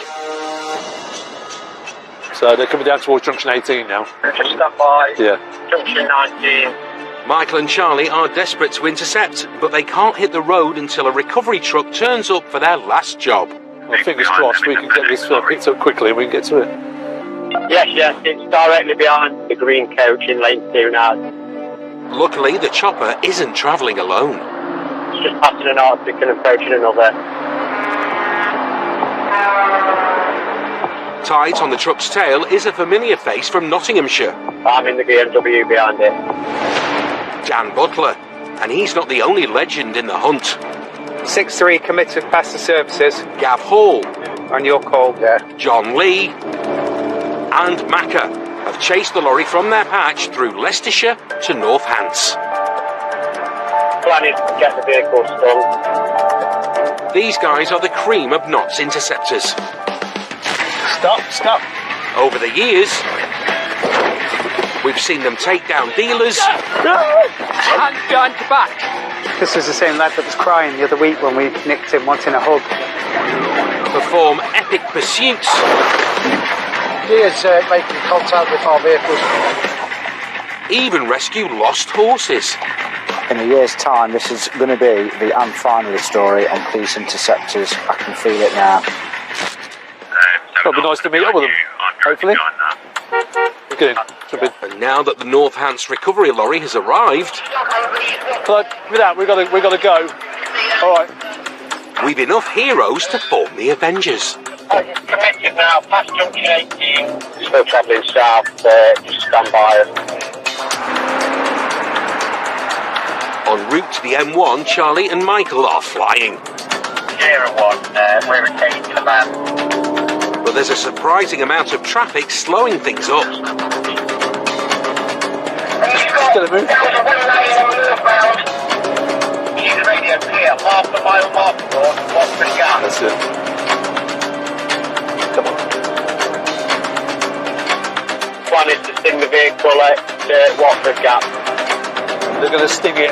So they're coming down towards junction 18 now. Just stop by. Yeah. Junction 19. Michael and Charlie are desperate to intercept, but they can't hit the road until a recovery truck turns up for their last job. Well, fingers crossed we can get this picked up quickly and we can get to it. Yes, it's directly behind the green coach in lane 2 now. Luckily, the chopper isn't travelling alone. It's just passing an Arctic and approaching another. Tight on the truck's tail is a familiar face from Nottinghamshire. I'm in the BMW behind it. Dan Butler, and he's not the only legend in the hunt. 6-3 committed past the services. Gav Hall. On your call. Yeah. John Lee and Macca have chased the lorry from their patch through Leicestershire to Northants. Planning to get the vehicle stung. These guys are the cream of Knott's Interceptors. Stop. Over the years, we've seen them take down dealers. Hands behind your back. This was the same lad that was crying the other week when we nicked him wanting a hug. Perform epic pursuits. He is making contact with our vehicles. Even rescue lost horses. In a year's time, this is going to be the and finally story on Police Interceptors. I can feel it now. It'll be nice to meet up with them, hopefully. good. And now that the North Hants recovery lorry has arrived, But with that, we've got to go. All right. we've enough heroes to form the Avengers. Connected now, past junction 18. Still travelling south, just stand by us. En route to the M1, Charlie and Michael are flying. Sierra 1, we're retaining command. But there's a surprising amount of traffic slowing things up. Still a move. Use the radio clear, half a mile marker board, Watford Gap. That's it. Come on. Plan is to sting the vehicle at Watford Gap. They're going to sting it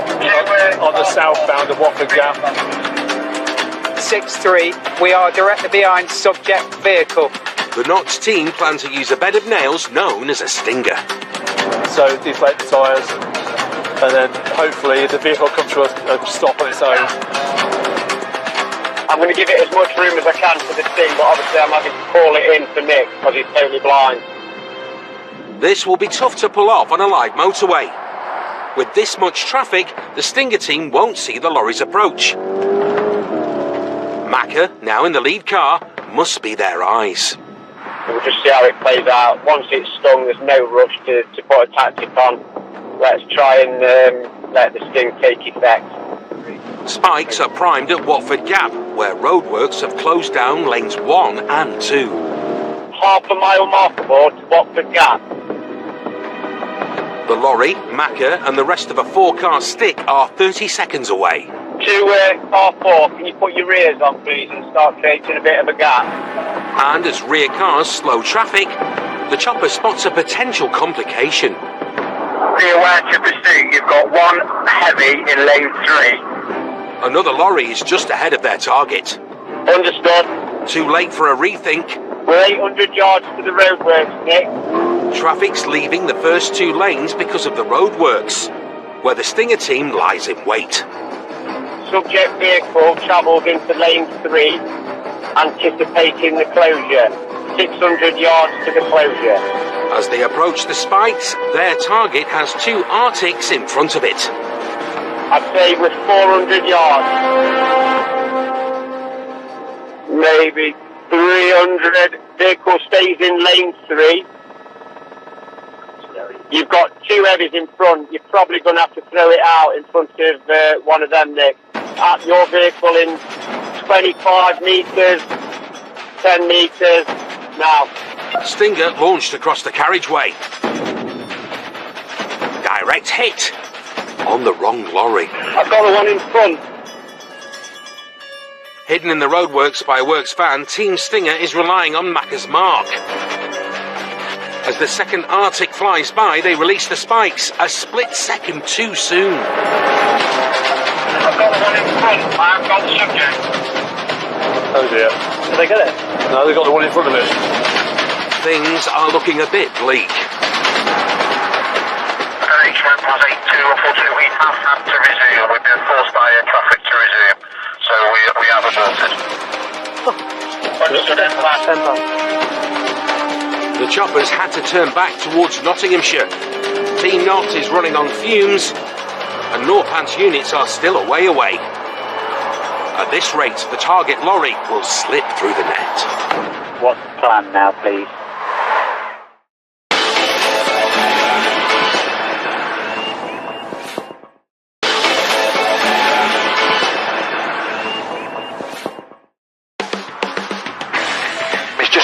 on the southbound of Watford Gap. 6-3, we are directly behind subject vehicle. The Knots team plan to use a bed of nails known as a stinger. So deflate the tyres, and then hopefully the vehicle comes to a stop on its own. I'm going to give it as much room as I can for the sting, but obviously I'm having to call it in for Nick because he's totally blind. This will be tough to pull off on a live motorway. With this much traffic, the Stinger team won't see the lorries approach. Macca, now in the lead car, must be their eyes. We'll just see how it plays out. Once it's stung, there's no rush to put a tactic on. Let's try and let the sting take effect. Spikes are primed at Watford Gap, where roadworks have closed down lanes 1 and 2. Half a mile marker board to Watford Gap. The lorry, Macca, and the rest of a 4-car stick are 30 seconds away. To R4, can you put your rears on, please, and start creating a bit of a gap? And as rear cars slow traffic, the chopper spots a potential complication. Be aware to pursuit, you've got one heavy in lane 3. Another lorry is just ahead of their target. Understood. Too late for a rethink. We're 800 yards to the roadworks, Nick. Traffic's leaving the first 2 lanes because of the roadworks, where the Stinger team lies in wait. Subject vehicle travels into lane 3, anticipating the closure. 600 yards to the closure. As they approach the spikes, their target has 2 Arctics in front of it. I'd say we're 400 yards. Maybe 300. Vehicle stays in lane 3. You've got 2 heavies in front. You're probably going to have to throw it out in front of one of them, Nick. At your vehicle in 25 metres, 10 metres, now. Stinger launched across the carriageway. Direct hit on the wrong lorry. I've got the one in front. Hidden in the roadworks by a works van, Team Stinger is relying on Macca's mark. As the second Arctic flies by, they release the spikes, a split second too soon. I've got the one in front. I've got the subject. Oh dear. Did they get it? No, they got the one in front of it. Things are looking a bit bleak. H1+82, unfortunately we have had to resume. We've been forced by air traffic to resume. So we have aborted. Understood, The choppers had to turn back towards Nottinghamshire. Team Knot is running on fumes, and Northants units are still a way away. At this rate, the target lorry will slip through the net. What's the plan now, please?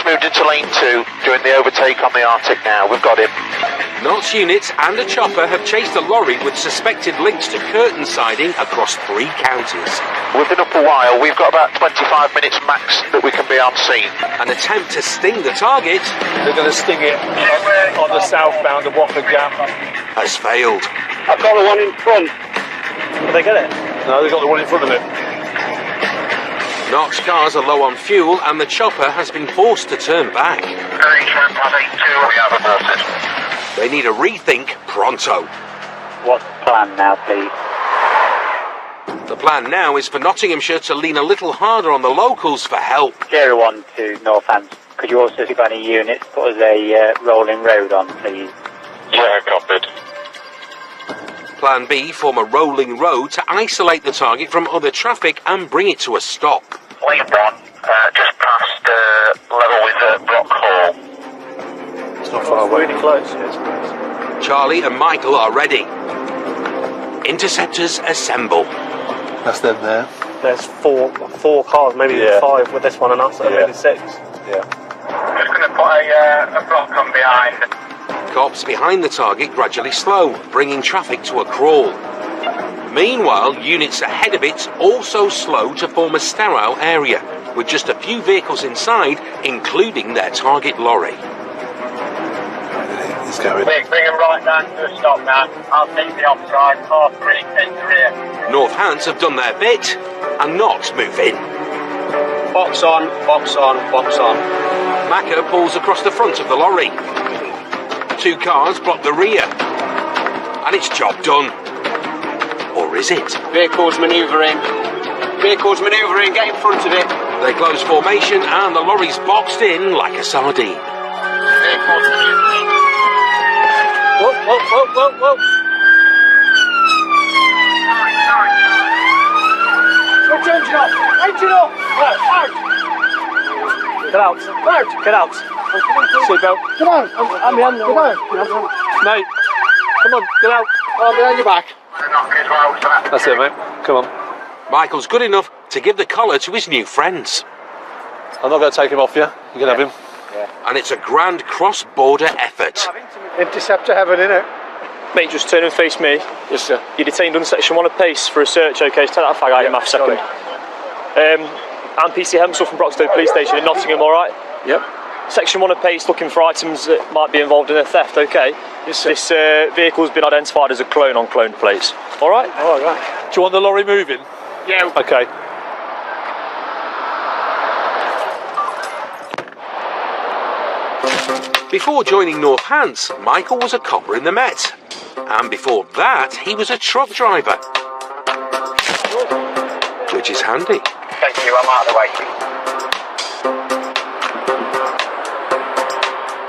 Moved into lane 2, doing the overtake on the Arctic now. We've got him. Knots units and a chopper have chased a lorry with suspected links to curtain siding across 3 counties. We've been up a while. We've got about 25 minutes max that we can be on scene. An attempt to sting the target, they're going to sting it on the southbound of Watford Gap, has failed. I've got the one in front. Did they get it? No, they got the one in front of it. Knox cars are low on fuel and the chopper has been forced to turn back. H1+82, we have aborted. They need a rethink pronto. What's the plan now, please? The plan now is for Nottinghamshire to lean a little harder on the locals for help. Sierra 1 to Northants, could you also, if you've got any units, put us a rolling road on, please? Yeah, copied. Plan B, form a rolling road to isolate the target from other traffic and bring it to a stop. Lead 1, just past level with Brock Hall. It's not far away. Really close, yes. Charlie and Michael are ready. Interceptors assemble. That's them there. There's four cars, maybe Yeah. 5 with this one and us, so maybe 6. Yeah. Just going to put a block on behind. Cops behind the target gradually slow, bringing traffic to a crawl. Meanwhile, units ahead of it also slow to form a sterile area, with just a few vehicles inside, including their target lorry. He's going. Bring him right down to a stop now. I'll take the offside, car 3 in the rear. North Hants have done their bit and not move in. Box on, box on, box on. Macca pulls across the front of the lorry. 2 cars block the rear. And it's job done. Or is it? Vehicles manoeuvring. Vehicles manoeuvring, get in front of it. They close formation and the lorry's boxed in like a sardine. Vehicles manoeuvring. Whoa, whoa, whoa, whoa, whoa. Switch engine off! Engine off! Out! Get out. Get out. Seatbelt. Come on! I'm behind you. Come on! Mate, come on, get out. I'm behind your back. That's it, mate. Come on. Michael's good enough to give the collar to his new friends. I'm not going to take him off you. You can have him. And it's a grand cross-border effort. Interceptor heaven, innit? Mate, just turn and face me. Yes, sir. You're detained on section 1 of PACE for a search, okay? So take that flag out your mouth second. I'm PC Hemswell from Broxton Police Station in Nottingham, alright? Yep. Section 1 of PACE looking for items that might be involved in a theft, okay? Yes, sir. This vehicle's been identified as a clone on clone plates. Alright? Alright. Do you want the lorry moving? Yeah. Okay. Before joining North Hants, Michael was a copper in the Met. And before that, he was a truck driver. Which is handy. Thank you, I'm out of the way.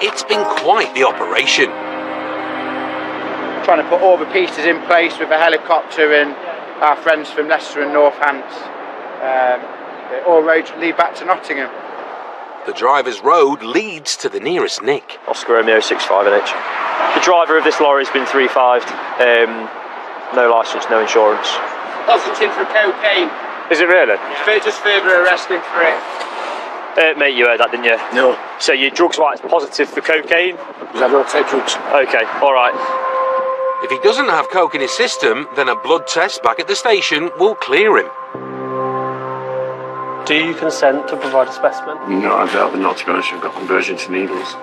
It's been quite the operation. Trying to put all the pieces in place with a helicopter and our friends from Leicester and North Hants. All roads lead back to Nottingham. The driver's road leads to the nearest nick. Oscar Romeo 65 NH. The driver of this lorry has been 3-5'd. No licence, no insurance. Positive for cocaine. Is it really? Just further arresting for it. Mate, you heard that, didn't you? No. So your drugs were positive for cocaine? Because I don't take drugs. Okay, alright. If he doesn't have coke in his system, then a blood test back at the station will clear him. Do you consent to provide a specimen? No, I'd rather not, to be honest. I've got conversion to needles.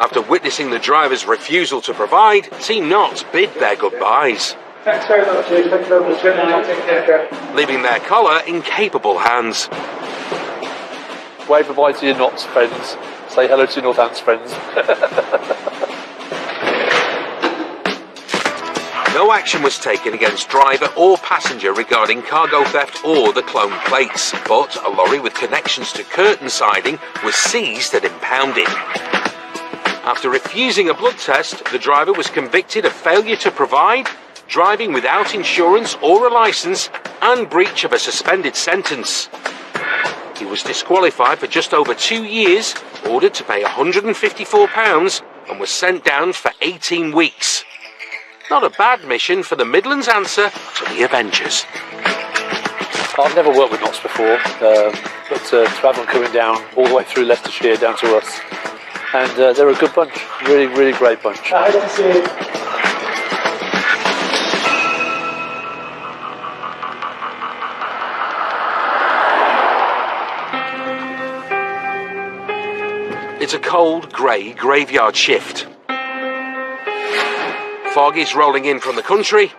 After witnessing the driver's refusal to provide, Team Knot bid their goodbyes. Thanks very much, Jude. Thank you very much. Take care. Leaving their collar in capable hands. Wave goodbye to your Knots friends. Say hello to your North Hants friends. No action was taken against driver or passenger regarding cargo theft or the clone plates, but a lorry with connections to curtain siding was seized and impounded. After refusing a blood test, the driver was convicted of failure to provide, driving without insurance or a licence, and breach of a suspended sentence. He was disqualified for just over 2 years, ordered to pay £154, and was sent down for 18 weeks. Not a bad mission for the Midlands answer to the Avengers. I've never worked with Knots before, but to have them coming down all the way through Leicestershire down to us, and they're a good bunch, really, really great bunch. I don't see it. It's a cold, grey graveyard shift. Fog is rolling in from the country,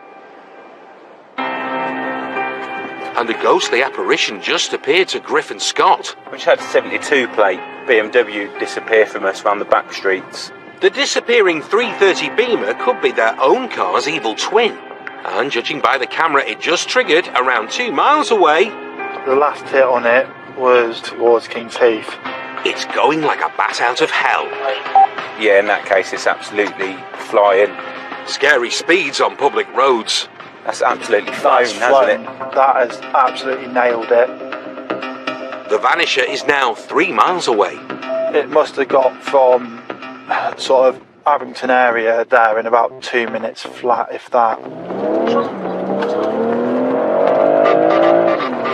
and a ghostly apparition just appeared to Griffin Scott. Which had a 72 plate BMW disappear from us around the back streets. The disappearing 330 Beamer could be their own car's evil twin, and judging by the camera it just triggered around 2 miles away. The last hit on it was towards King's Heath. it's going like a bat out of hell. Yeah, in that case, it's absolutely flying. Scary speeds on public roads. That's absolutely flown, hasn't it? That has absolutely nailed it. The Vanisher is now 3 miles away. It must have got from sort of Abington area there in about 2 minutes flat, if that.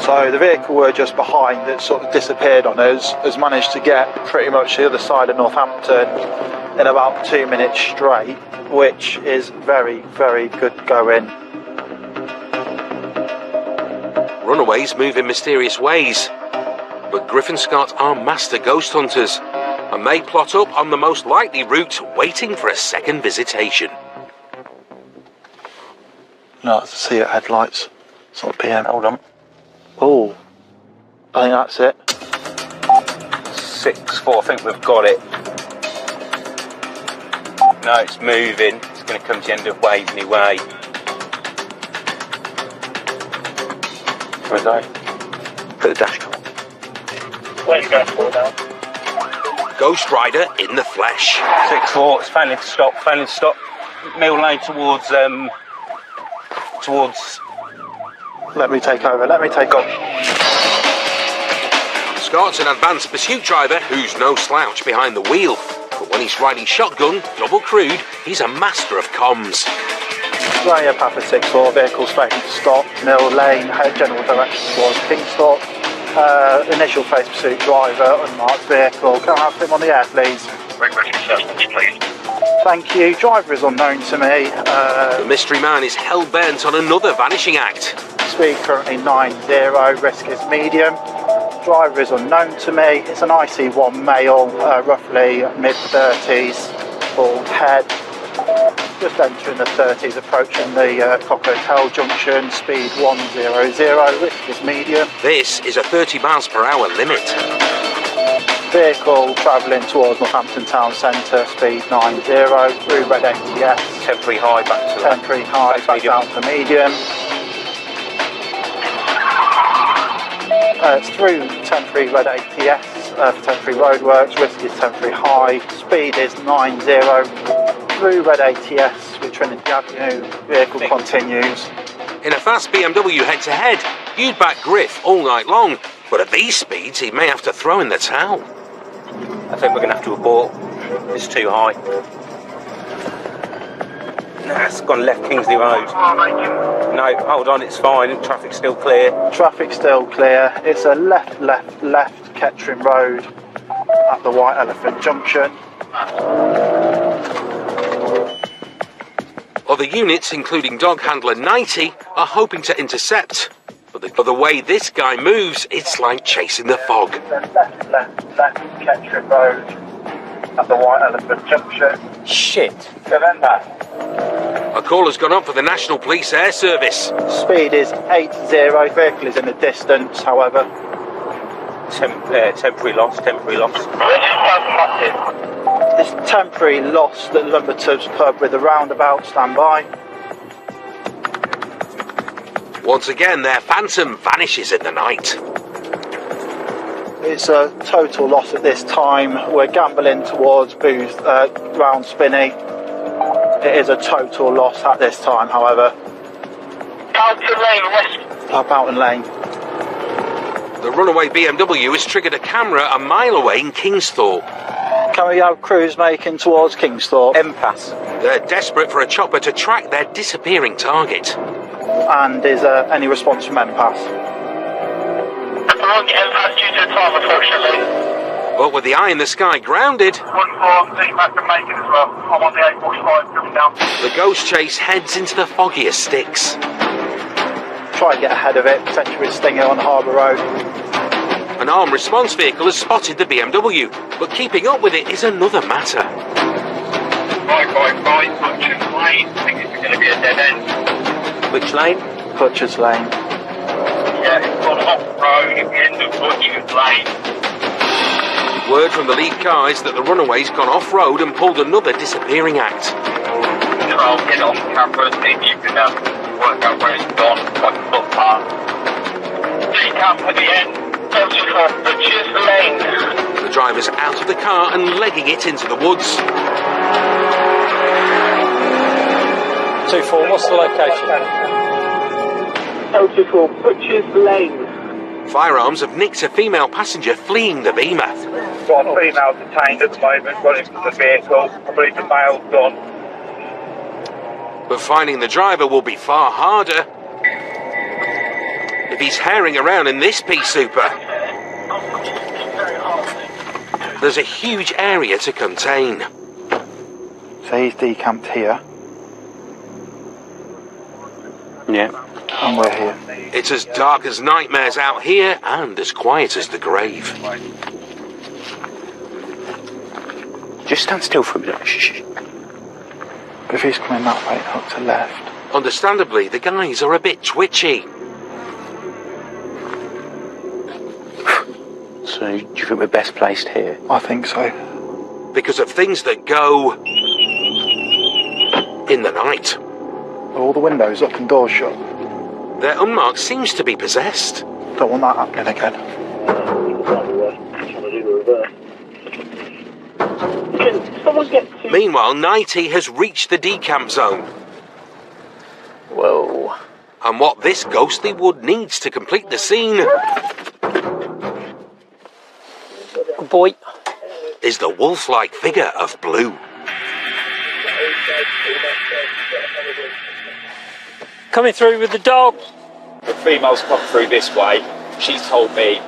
So the vehicle we're just behind that sort of disappeared on us has managed to get pretty much the other side of Northampton in about 2 minutes straight, which is very, very good going. Runaways move in mysterious ways, but Griffin Scott are master ghost hunters, and they plot up on the most likely route, waiting for a second visitation. No, I see it, headlights. Sort of PM. Hold on. Oh, I think that's it. 6-4, I think we've got it. No, it's moving. It's going to come to the end of Waveney Way. Where's that? Put the dash on. Where's you going for now? Ghost Rider in the flesh. 6-4, it's failing to stop, Mill Lane towards... Let me take over, let me take on. Scott's an advanced pursuit driver who's no slouch behind the wheel, but when he's riding shotgun, double crewed, he's a master of comms. Raya Papa 6-4, vehicles failing to stop, Mill Lane, general direction towards Kingsthorpe. Initial phase pursuit driver, unmarked vehicle. Can I have him on the air, please? Please. Thank you. Driver is unknown to me. The mystery man is hell-bent on another vanishing act. Speed currently 90, risk is medium. Driver is unknown to me. It's an IC1 male, roughly mid-30s, bald head. Just entering the 30s, approaching the Cock Hotel junction, speed 100, risk is medium. This is a 30 miles per hour limit. Vehicle travelling towards Northampton Town Centre, speed 90, through red ATS. Temporary high back to Temporary high back down to medium. It's through temporary red ATS for temporary roadworks, risk is temporary high, speed is 90, through red ATS with Trinity Avenue, vehicle continues. In a fast BMW head-to-head, you'd back Griff all night long, but at these speeds he may have to throw in the towel. I think we're going to have to abort. It's too high. Nah, it's gone left Kingsley Road. No, hold on, it's fine. Traffic's still clear. Traffic's still clear. It's a left Kettering Road at the White Elephant Junction. Other units, including dog handler 90, are hoping to intercept. But the way this guy moves, it's like chasing the fog. Left Kettering Road at the White Elephant Junction. Shit. November. A call has gone up for the National Police Air Service. Speed is 80, vehicle is in the distance, however. Temporary loss. This temporary loss at Lumbertub's pub with a roundabout standby. Once again, their Phantom vanishes in the night. It's a total loss at this time. We're gambling towards Booth, round Spinney. It is a total loss at this time, however. Boughton Lane, west. Boughton Lane. The runaway BMW has triggered a camera a mile away in Kingsthorpe. Can we have crews making towards Kingsthorpe? Impasse. They're desperate for a chopper to track their disappearing target. And is any response from Impasse? Wrong Impasse due to the time, unfortunately. But with the eye in the sky grounded, 1-4, Impasse can make it as well. I'm on the 845 coming down. the ghost chase heads into the foggiest sticks. Try and get ahead of it, potentially with Stinger on Harbour Road. An armed response vehicle has spotted the BMW, but keeping up with it is another matter. Right, Butcher's Lane. I think it's going to be a dead end. Which lane? Butcher's Lane. Yeah, it's gone off-road at the end of Butcher's Lane. Word from the lead car is that the runaway's gone off-road and pulled another disappearing act. Control, get on camera, see if you can work out where it's gone, like a footpath. Take up at the end. Butcher's Lane. The driver's out of the car and legging it into the woods. 2-4, what's the location? 024, Butcher's Lane. Firearms have nicked a female passenger fleeing the Beamer. Got a female detained at the moment, running from the vehicle. I believe the male's gone. But finding the driver will be far harder if he's herring around in this pea super. There's a huge area to contain. So he's decamped here. Yeah. And we're here. It's as dark as nightmares out here and as quiet as the grave. Just stand still for a minute. Shh. If he's coming that way, up to left. Understandably, the guys are a bit twitchy. So, do you think we're best placed here? I think so. Because of things that go in the night. All the windows up and doors shut. Their unmarked seems to be possessed. Don't want that happening again. Meanwhile, Nighty has reached the decamp zone. Whoa. And what this ghostly wood needs to complete the scene... Good boy. ...is the wolf-like figure of Blue. Coming through with the dog. The female's come through this way. She's told me.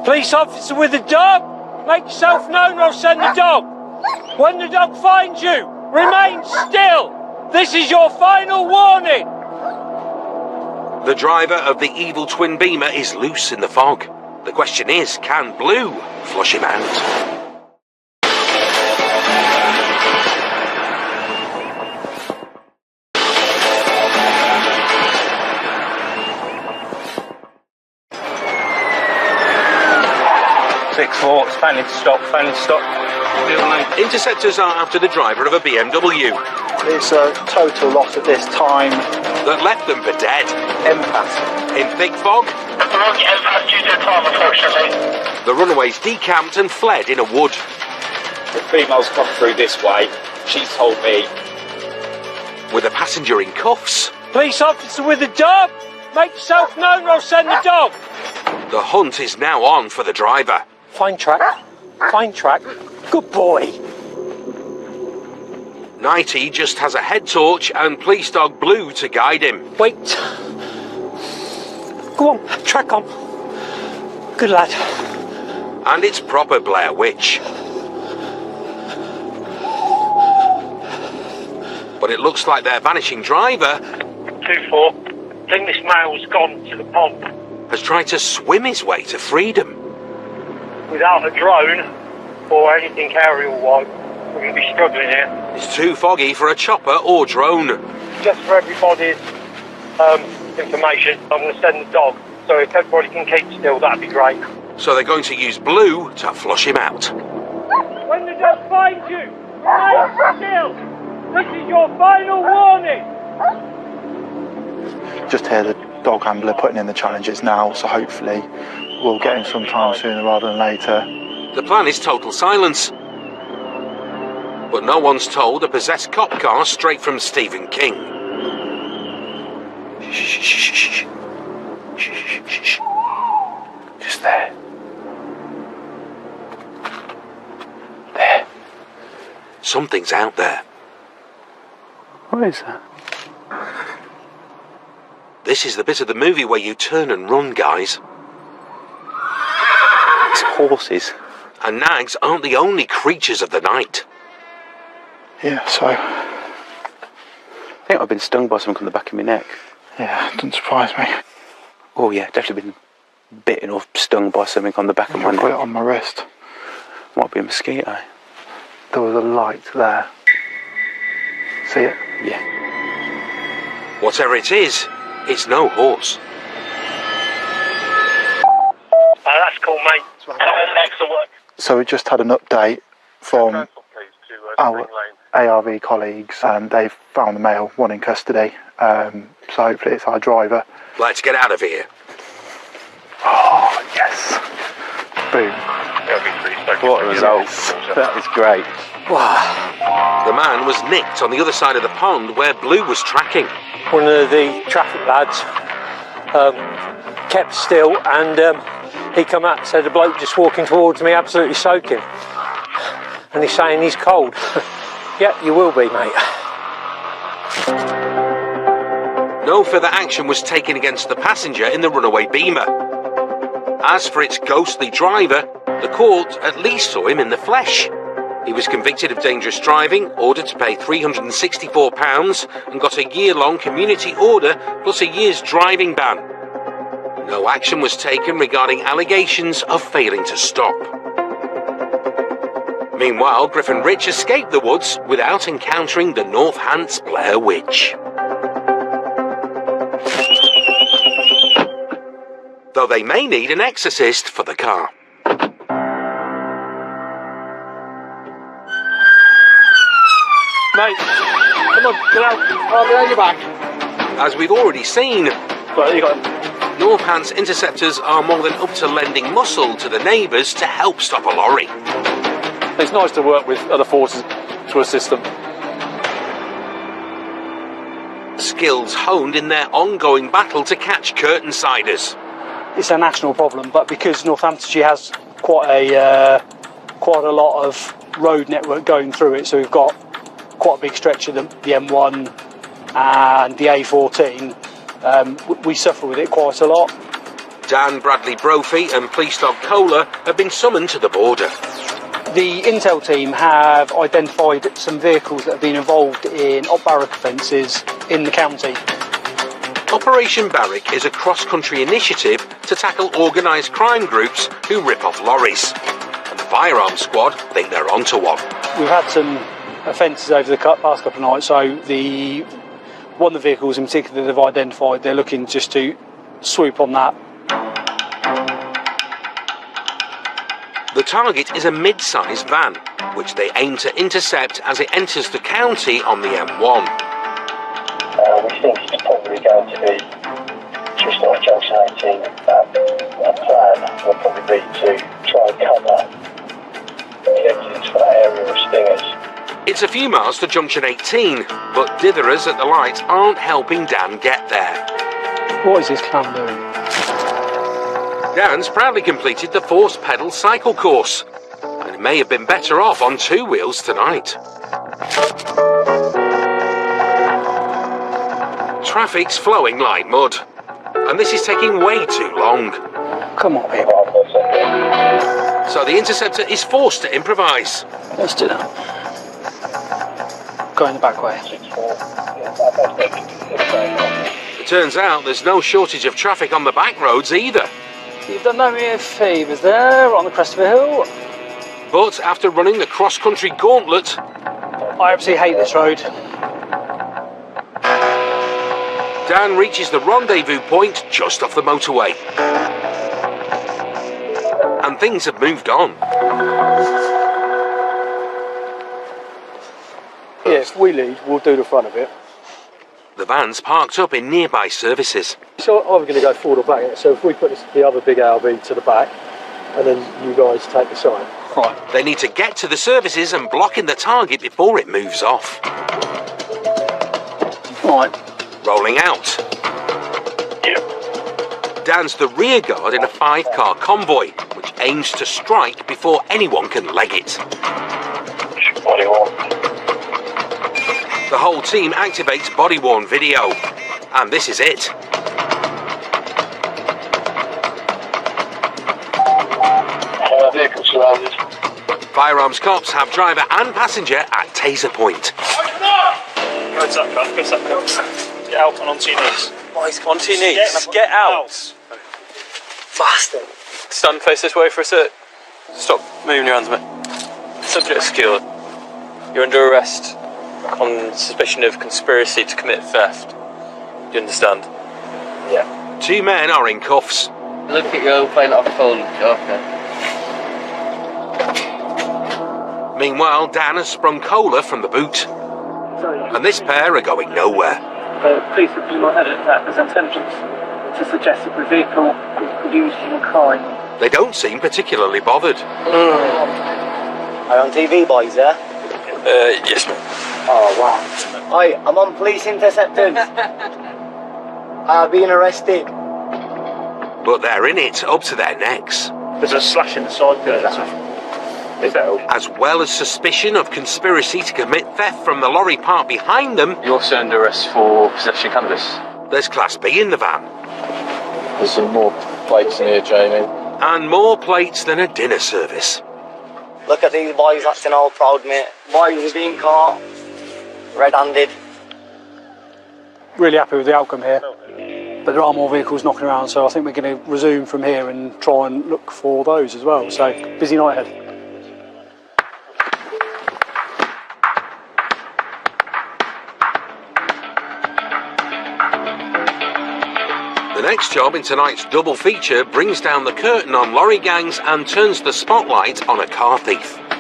Police officer with the dog. Make yourself known or I'll send the dog. When the dog finds you, remain still. This is your final warning. The driver of the evil twin Beamer is loose in the fog. The question is, can Blue flush him out? Failing to stop. Interceptors are after the driver of a BMW. It's a total loss at this time. That left them for dead. Empath. In thick fog, the runaways decamped and fled in a wood. The female's come through this way. She's told me. With a passenger in cuffs. Police officer with the dog. Make yourself known or I'll send the dog. The hunt is now on for the driver. Fine track. Good boy. Nighty just has a head torch and police dog Blue to guide him. Wait. Go on, track on. Good lad. And it's proper Blair Witch. But it looks like their vanishing driver... 2-4. I think this male's gone to the pond. ...has tried to swim his way to freedom. Without a drone or anything aerial-wise, we're going to be struggling here. It's too foggy for a chopper or drone. Just for everybody's information, I'm going to send the dog. So if everybody can keep still, that'd be great. So they're going to use Blue to flush him out. When the dog finds you, remain still. This is your final warning. Just hear the dog handler putting in the challenges now, so hopefully we'll get him sometime sooner rather than later. The plan is total silence. But no one's told a possessed cop car straight from Stephen King. Shh. Just there. There. Something's out there. What is that? This is the bit of the movie where you turn and run, guys. It's horses. And nags aren't the only creatures of the night. Yeah, so... I think I've been stung by something on the back of my neck. Yeah, doesn't surprise me. Oh yeah, definitely been bitten or stung by something on the back of my neck. I put it on my wrist. Might be a mosquito. There was a light there. See it? Yeah. Whatever it is, it's no horse. That's cool, mate. Excellent work. So we just had an update from our ARV colleagues, and they've found the male, one in custody. So hopefully it's our driver. Let's get out of here. Oh, yes. Boom. What a result. That was great. The man was nicked on the other side of the pond where Blue was tracking. One of the traffic lads kept still, and he come out and said a bloke just walking towards me absolutely soaking, and he's saying he's cold. Yeah, you will be, mate. No further action was taken against the passenger in the runaway Beamer. As for its ghostly driver, the court at least saw him in the flesh. He was convicted of dangerous driving, ordered to pay £364 and got a year-long community order plus a year's driving ban. No action was taken regarding allegations of failing to stop. Meanwhile, Griffin Rich escaped the woods without encountering the North Hants Blair Witch. Though they may need an exorcist for the car. Mate, come on, get out. Oh, behind your back. As we've already seen, Right, you got it. North Hants Interceptors are more than up to lending muscle to the neighbours to help stop a lorry. It's nice to work with other forces to assist them. Skills honed in their ongoing battle to catch curtain-siders. It's a national problem, but because Northamptonshire has quite a lot of road network going through it, so we've got quite a big stretch of the M1 and the A14, we suffer with it quite a lot. Dan Bradley Brophy and Police Dog Kohler have been summoned to the border. The Intel team have identified some vehicles that have been involved in op-barrack offences in the county. Operation Barrack is a cross-country initiative to tackle organised crime groups who rip off lorries. And the firearms squad think they're onto one. We've had some offences over the past couple of nights, so one of the vehicles in particular they've identified, they're looking just to swoop on that. The target is a mid-sized van, which they aim to intercept as it enters the county on the M1. We think it's probably going to be just off junction 18. Our plan will probably be to try and cover the exits for that area of Stingers. It's a few miles to junction 18, but ditherers at the lights aren't helping Dan get there. What is this clown doing? Dan's proudly completed the force pedal cycle course, and may have been better off on two wheels tonight. Traffic's flowing like mud, and this is taking way too long. Come on, people. So the Interceptor is forced to improvise. Let's do that. Go in the back way. It turns out there's no shortage of traffic on the back roads either. You've done no mere favours there, on the crest of a hill. But after running the cross-country gauntlet, I absolutely hate this road. Dan reaches the rendezvous point just off the motorway. And things have moved on. Yeah, if we lead, we'll do the front of it. The van's parked up in nearby services. So I'm going to go forward or back. So if we put the other big ALB to the back, and then you guys take the side. Right. They need to get to the services and block in the target before it moves off. Right. Rolling out. Yep. Dan's the rear guard in a 5-car convoy, which aims to strike before anyone can leg it. The whole team activates body-worn video, and this is it. Vehicle surrounded. Firearms cops have driver and passenger at taser point. Go to that car, Get out and onto your knees. Onto your knees. Get out. Bastard. Stand face this way for a sec. Stop moving your hands, mate. Subject secured. You're under arrest on suspicion of conspiracy to commit theft. Do you understand? Yeah. 2 men are in cuffs. Look at you playing off phone, okay. Meanwhile, Dan has sprung cola from the boot. And this pair are going nowhere. Police have not had that as intelligence to suggest that the vehicle was used in a crime. They don't seem particularly bothered. Are you on TV, boys, yeah? Yes, mate. Oh, wow. Hi, I'm on Police Interceptors. I've been arrested. But they're in it up to their necks. There's a slash in the side there. Is that all? As well as suspicion of conspiracy to commit theft from the lorry parked behind them, You're also under arrest for possession of cannabis. there's Class B in the van. There's some more plates in here, Jamie. And more plates than a dinner service. Look at these boys acting all proud, mate. Boys are being caught red-handed. Really happy with the outcome here. But there are more vehicles knocking around, so I think we're going to resume from here and try and look for those as well. So, busy night ahead. The next job in tonight's double feature brings down the curtain on lorry gangs and turns the spotlight on a car thief. We've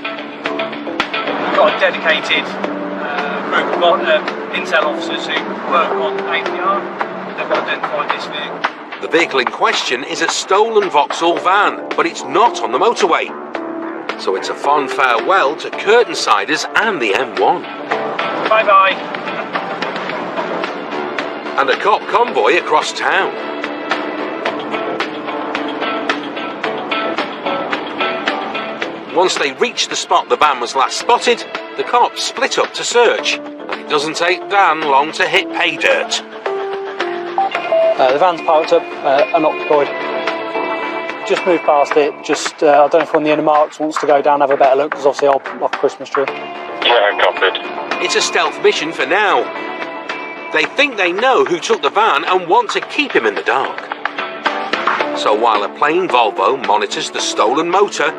got a dedicated group of intel officers who work on APR. They've identified this vehicle. The vehicle in question is a stolen Vauxhall van, but it's not on the motorway. So it's a fond farewell to curtainsiders and the M1. Bye-bye. And a cop convoy across town. Once they reached the spot the van was last spotted, the cops split up to search. And it doesn't take Dan long to hit pay dirt. The van's parked up, unoccupied. Just moved past it. Just I don't know if one of the inner marks wants to go down and have a better look, because obviously I'll block a Christmas tree. Yeah, copied. It's a stealth mission for now. They think they know who took the van and want to keep him in the dark. So while a plain Volvo monitors the stolen motor,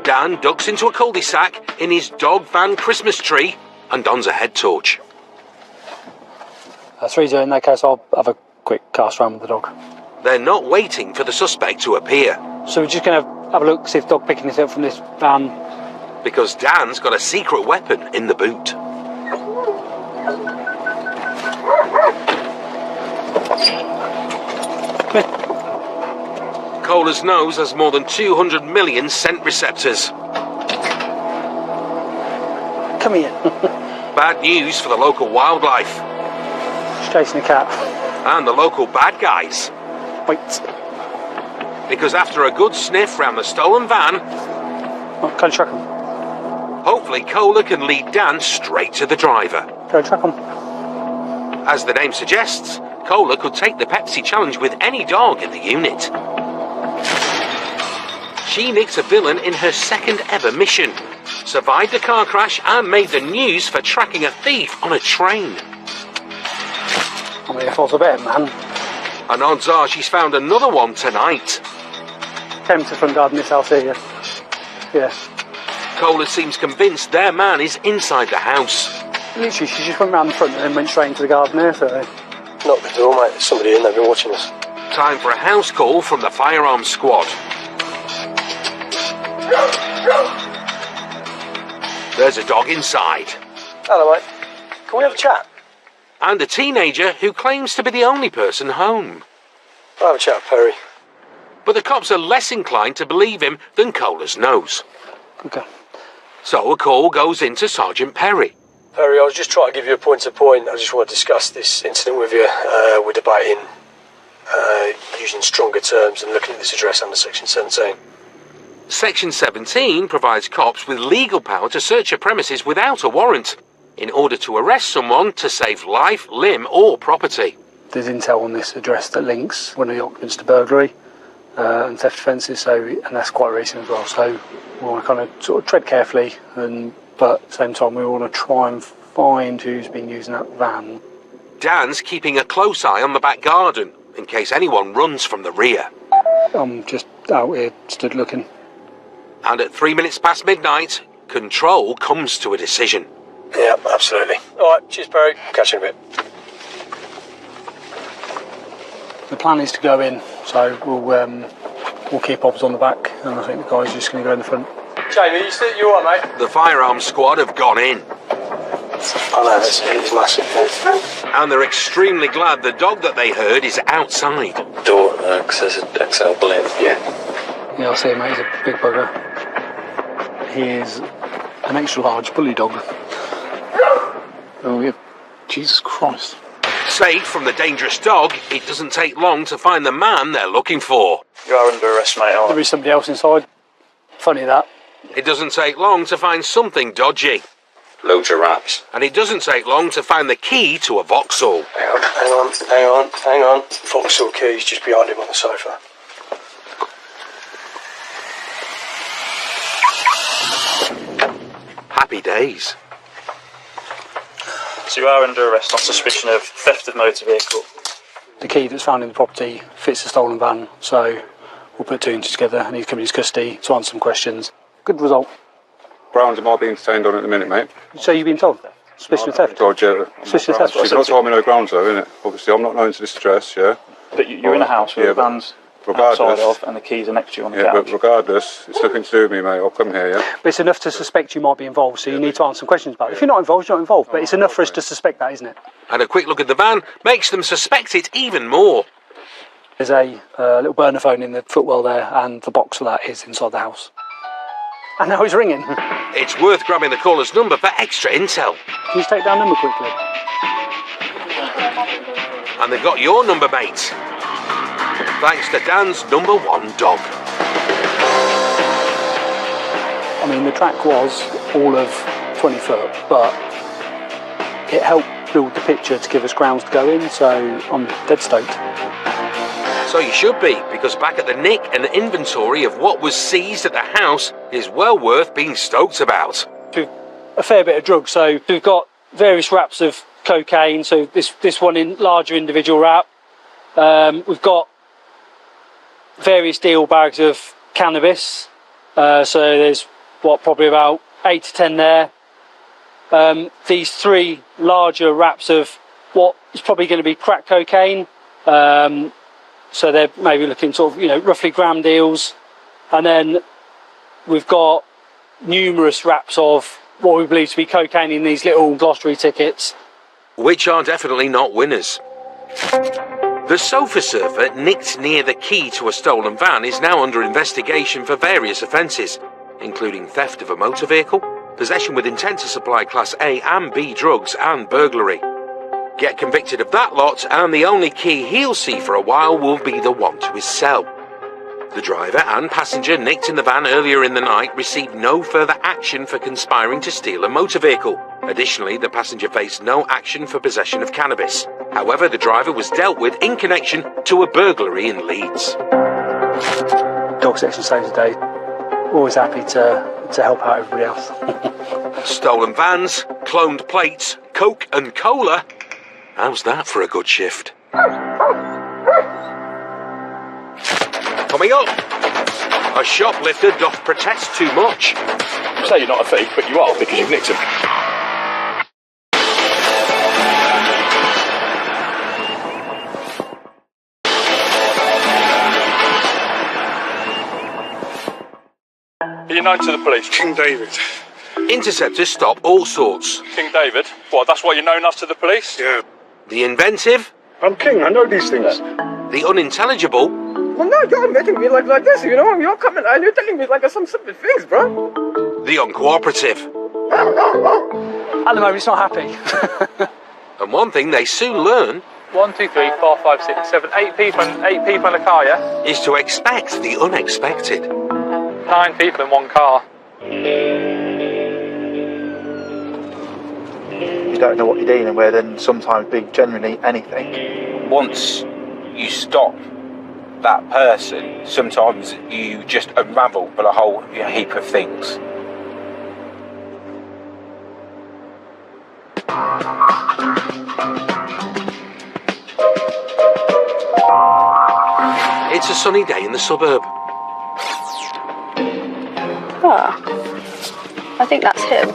Dan ducks into a cul-de-sac in his dog van Christmas tree and dons a head torch. 3-0 in that case, I'll have a quick cast around with the dog. They're not waiting for the suspect to appear. So we're just going to have a look, see if the dog picking anything up from this van. Because Dan's got a secret weapon in the boot. Kohler's nose has more than 200 million scent receptors. Come here. Bad news for the local wildlife. Just chasing a cat. And the local bad guys. Wait. Because after a good sniff round the stolen van... Oh, go track him. Hopefully Kohler can lead Dan straight to the driver. Go track him. As the name suggests, Kohler could take the Pepsi challenge with any dog in the unit. She nicked a villain in her second ever mission, survived a car crash and made the news for tracking a thief on a train. I mean, if I was a better man. And odds are she's found another one tonight. Came to the front garden this house here. Yeah. Kohler seems convinced their man is inside the house. Literally, she just went round the front and then went straight into the garden there, so... Knock the door, mate. There's somebody in there been watching us. Time for a house call from the firearms squad. There's a dog inside. Hello, mate. Can we have a chat? And a teenager who claims to be the only person home. I'll have a chat with Perry. But the cops are less inclined to believe him than Kohler's nose. Okay. So a call goes into Sergeant Perry. Perry, I was just trying to give you a point. I just want to discuss this incident with you. We're debating using stronger terms and looking at this address under Section 17. Section 17 provides cops with legal power to search a premises without a warrant in order to arrest someone to save life, limb or property. There's intel on this address that links one of the occupants to burglary and theft offences, and that's quite recent as well. So we want to kind of sort of tread carefully, but at the same time we want to try and find who's been using that van. Dan's keeping a close eye on the back garden in case anyone runs from the rear. I'm just out here, stood looking. And at 3 minutes past midnight, Control comes to a decision. Yeah, absolutely. All right, cheers, Perry. Catch you in a bit. The plan is to go in, so we'll keep obs on the back, and I think the guys are just going to go in the front. Jamie, you all right, mate? The firearms squad have gone in. I know, it's massive. And they're extremely glad the dog that they heard is outside. Door, because there's an XL bull in. Yeah, I'll say, mate, he's a big bugger. He is an extra large bully dog. Oh, yeah. Jesus Christ. Safe from the dangerous dog, it doesn't take long to find the man they're looking for. You are under arrest, mate. There is somebody else inside. Funny that. It doesn't take long to find something dodgy. Loads of rats. And it doesn't take long to find the key to a Vauxhall. Hang on. Vauxhall key's just behind him on the sofa. Happy days. So you are under arrest on suspicion of theft of motor vehicle. The key that's found in the property fits the stolen van, so we'll put two and two together and he's coming into custody to answer some questions. Good result. Grounds am I being detained on at the minute, mate? So you've been told? Suspicion of theft? Told you. Suspicion of theft? You've not told me no grounds though, innit? Obviously I'm not known to this address, yeah? But you're in a house with the van's outside of and the keys are next to you on the couch. But regardless, it's nothing to do with me, mate. I'll come here, yeah? But it's enough to suspect you might be involved, so you need to answer some questions about it. If you're not involved, you're not involved, but it's enough for us to suspect that, isn't it? And a quick look at the van makes them suspect it even more. There's a little burner phone in the footwell there, and the box for that is inside the house. And now he's ringing. It's worth grabbing the caller's number for extra intel. Can you take down number quickly? And they've got your number, mate. Thanks to Dan's #1 dog. I mean, the track was all of 20 foot, but it helped build the picture to give us grounds to go in, so I'm dead stoked. So you should be, because back at the nick, an inventory of what was seized at the house is well worth being stoked about. A fair bit of drugs, so we've got various wraps of cocaine, so this one in larger individual wrap. We've got various deal bags of cannabis, so there's probably about 8 to 10 there. These 3 larger wraps of what is probably going to be crack cocaine. So they're maybe looking sort of, roughly gram deals. And then we've got numerous wraps of what we believe to be cocaine in these little glossary tickets. Which are definitely not winners. The sofa server nicked near the key to a stolen van is now under investigation for various offences, including theft of a motor vehicle, possession with intent to supply Class A and B drugs, and burglary. Get convicted of that lot, and the only key he'll see for a while will be the one to his cell. The driver and passenger nicked in the van earlier in the night received no further action for conspiring to steal a motor vehicle. Additionally, the passenger faced no action for possession of cannabis. However, the driver was dealt with in connection to a burglary in Leeds. Dog section saves a day. Always happy to help out everybody else. Stolen vans, cloned plates, Coke and Cola. How's that for a good shift? Coming up, a shoplifter doth protest too much. Say you're not a thief, but you are because you've nicked him. Are you known to the police? King David. Interceptors stop all sorts. King David? What, that's what you're known as to the police? Yeah. The inventive. I'm king, I know these things. The unintelligible. Well, no, you're making me like this, You're coming and you're telling me like some stupid things, bro. The uncooperative. At the moment, it's not happy. And one thing they soon learn. 1, 2, 3, 4, 5, 6, 7, 8 people in a car, yeah? Is to expect the unexpected. 9 people in one car. You don't know what you're dealing with, and sometimes big, generally anything. Once you stop that person, sometimes you just unravel for a whole heap of things. It's a sunny day in the suburb. I think that's him.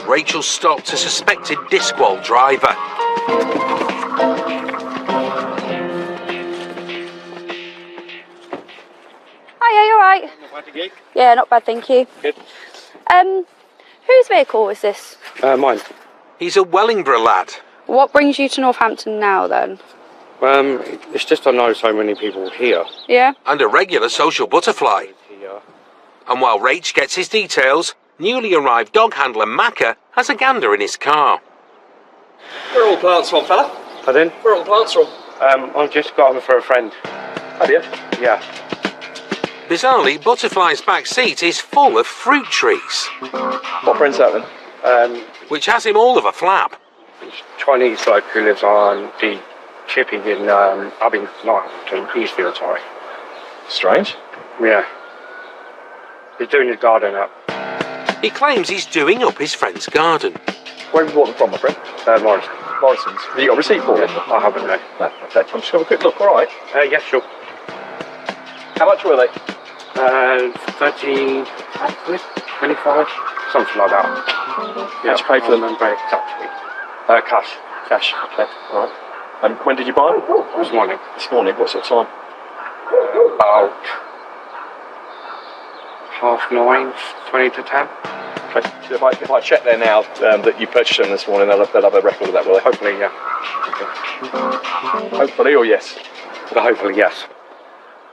Rachel stopped a suspected disqual driver. Hiya, you alright? Yeah, not bad, thank you. Good. Whose vehicle is this? Mine. He's a Wellingborough lad. What brings you to Northampton now, then? It's just I know so many people here. Yeah? And a regular social butterfly. And while Rach gets his details, newly arrived dog handler Macca has a gander in his car. Where are all the plants from, fella? Pardon? Where are all the plants from? I've just got them for a friend. Have you? Yeah. Bizarrely, Butterfly's back seat is full of fruit trees. What friend's that then? Which has him all of a flap. Chinese bloke who lives on the chipping in Eastfield, sorry. Strange. Yeah. He's doing his garden up. He claims he's doing up his friend's garden. Where have you bought them from, my friend? Morrison. Morrison's. Have you got a receipt for them? I haven't, no. No, okay. I'll just have a quick look, alright? Yeah, sure. How much were they? 30, 25, something like that. How'd you pay for them? Very exactly. Cash. Cash. Okay, alright. And when did you buy them? This morning. This morning, what sort of time? About 9:30, 20 to 10. Okay. So if I check there now that you purchased them this morning, they'll have a record of that, will they? Hopefully, yeah. Okay. Hopefully or yes? Hopefully, yes.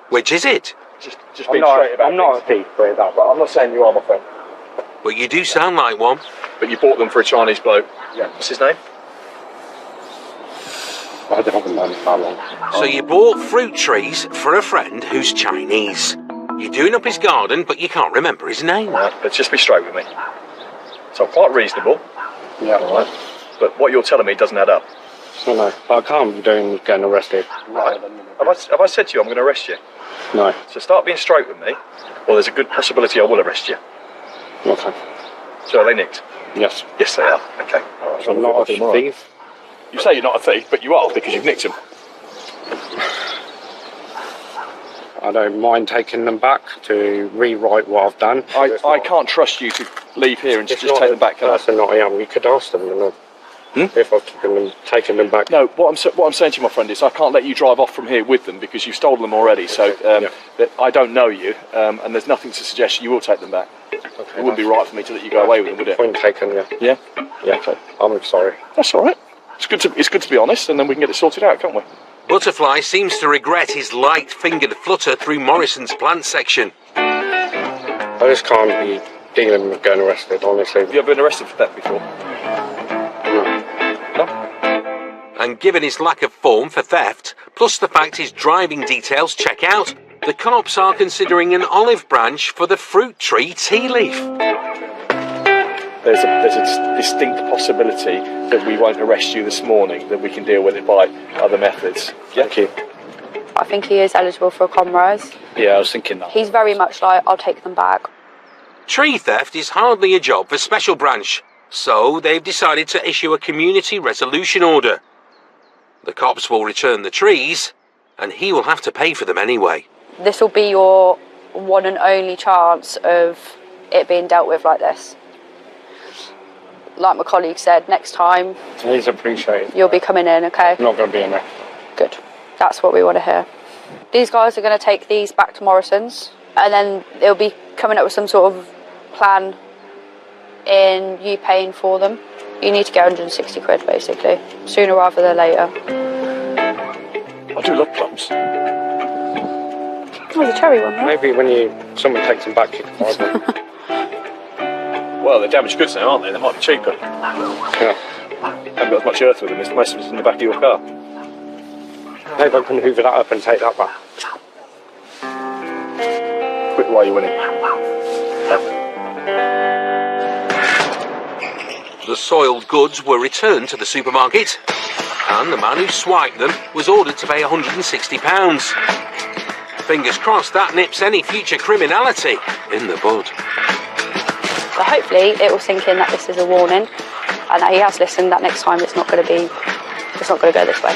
Which is it? Just being straight about I'm not a thief, but that. But I'm not saying you are, my friend. But you do sound like one. But you bought them for a Chinese bloke. Yeah. What's his name? I haven't known him that long. So you bought fruit trees for a friend who's Chinese. You're doing up his garden, but you can't remember his name. Right, but just be straight with me. So I'm quite reasonable. Yeah. Right. But what you're telling me doesn't add up. No. I can't be getting arrested. Right. Have I said to you I'm going to arrest you? No. So start being straight with me, or there's a good possibility I will arrest you. Okay. So are they nicked? Yes. Yes, they are. Okay. All right, so I'm not a thief. You say you're not a thief, but you are because you've nicked them. I don't mind taking them back to rewrite what I've done. I can't trust you to leave here and just take them back, can I? That's not I am. You could ask them, if I've taken them back. No, what I'm saying to you, my friend, is I can't let you drive off from here with them because you've stolen them already. So that I don't know you, and there's nothing to suggest you will take them back. Okay, it wouldn't be right for me to let you go away with them, would it? Point taken, yeah. Yeah? Yeah, okay. I'm sorry. That's all right. It's good to be honest, and then we can get it sorted out, can't we? Butterfly seems to regret his light-fingered flutter through Morrison's plant section. I just can't be dealing with getting arrested, honestly. Have you ever been arrested for theft before? No? And given his lack of form for theft, plus the fact his driving details check out, the cops are considering an olive branch for the fruit tree tea leaf. There's a distinct possibility that we won't arrest you this morning, that we can deal with it by other methods. Yeah? Thank you. I think he is eligible for a comrades. Yeah, I was thinking that. He's very much like, I'll take them back. Tree theft is hardly a job for Special Branch, so they've decided to issue a community resolution order. The cops will return the trees, and he will have to pay for them anyway. This will be your one and only chance of it being dealt with like this. Like my colleague said, next time Please appreciate it. you'll be coming in, okay? I'm not going to be in there. Good. That's what we want to hear. These guys are going to take these back to Morrison's, and then they'll be coming up with some sort of plan in you paying for them. You need to get 160 quid, basically. Sooner rather than later. I do love plums. Oh, the cherry one, right? Maybe when someone takes them back, you can buy them. Well, they're damaged goods now, aren't they? They might be cheaper. Yeah. Haven't got as much earth with them. Most of it's in the back of your car. Maybe I can hoover that up and take that back. Quick while you're winning. The soiled goods were returned to the supermarket, and the man who swiped them was ordered to pay £160. Fingers crossed that nips any future criminality in the bud. So hopefully it will sink in that this is a warning, and that he has listened. That next time it's not going to go this way.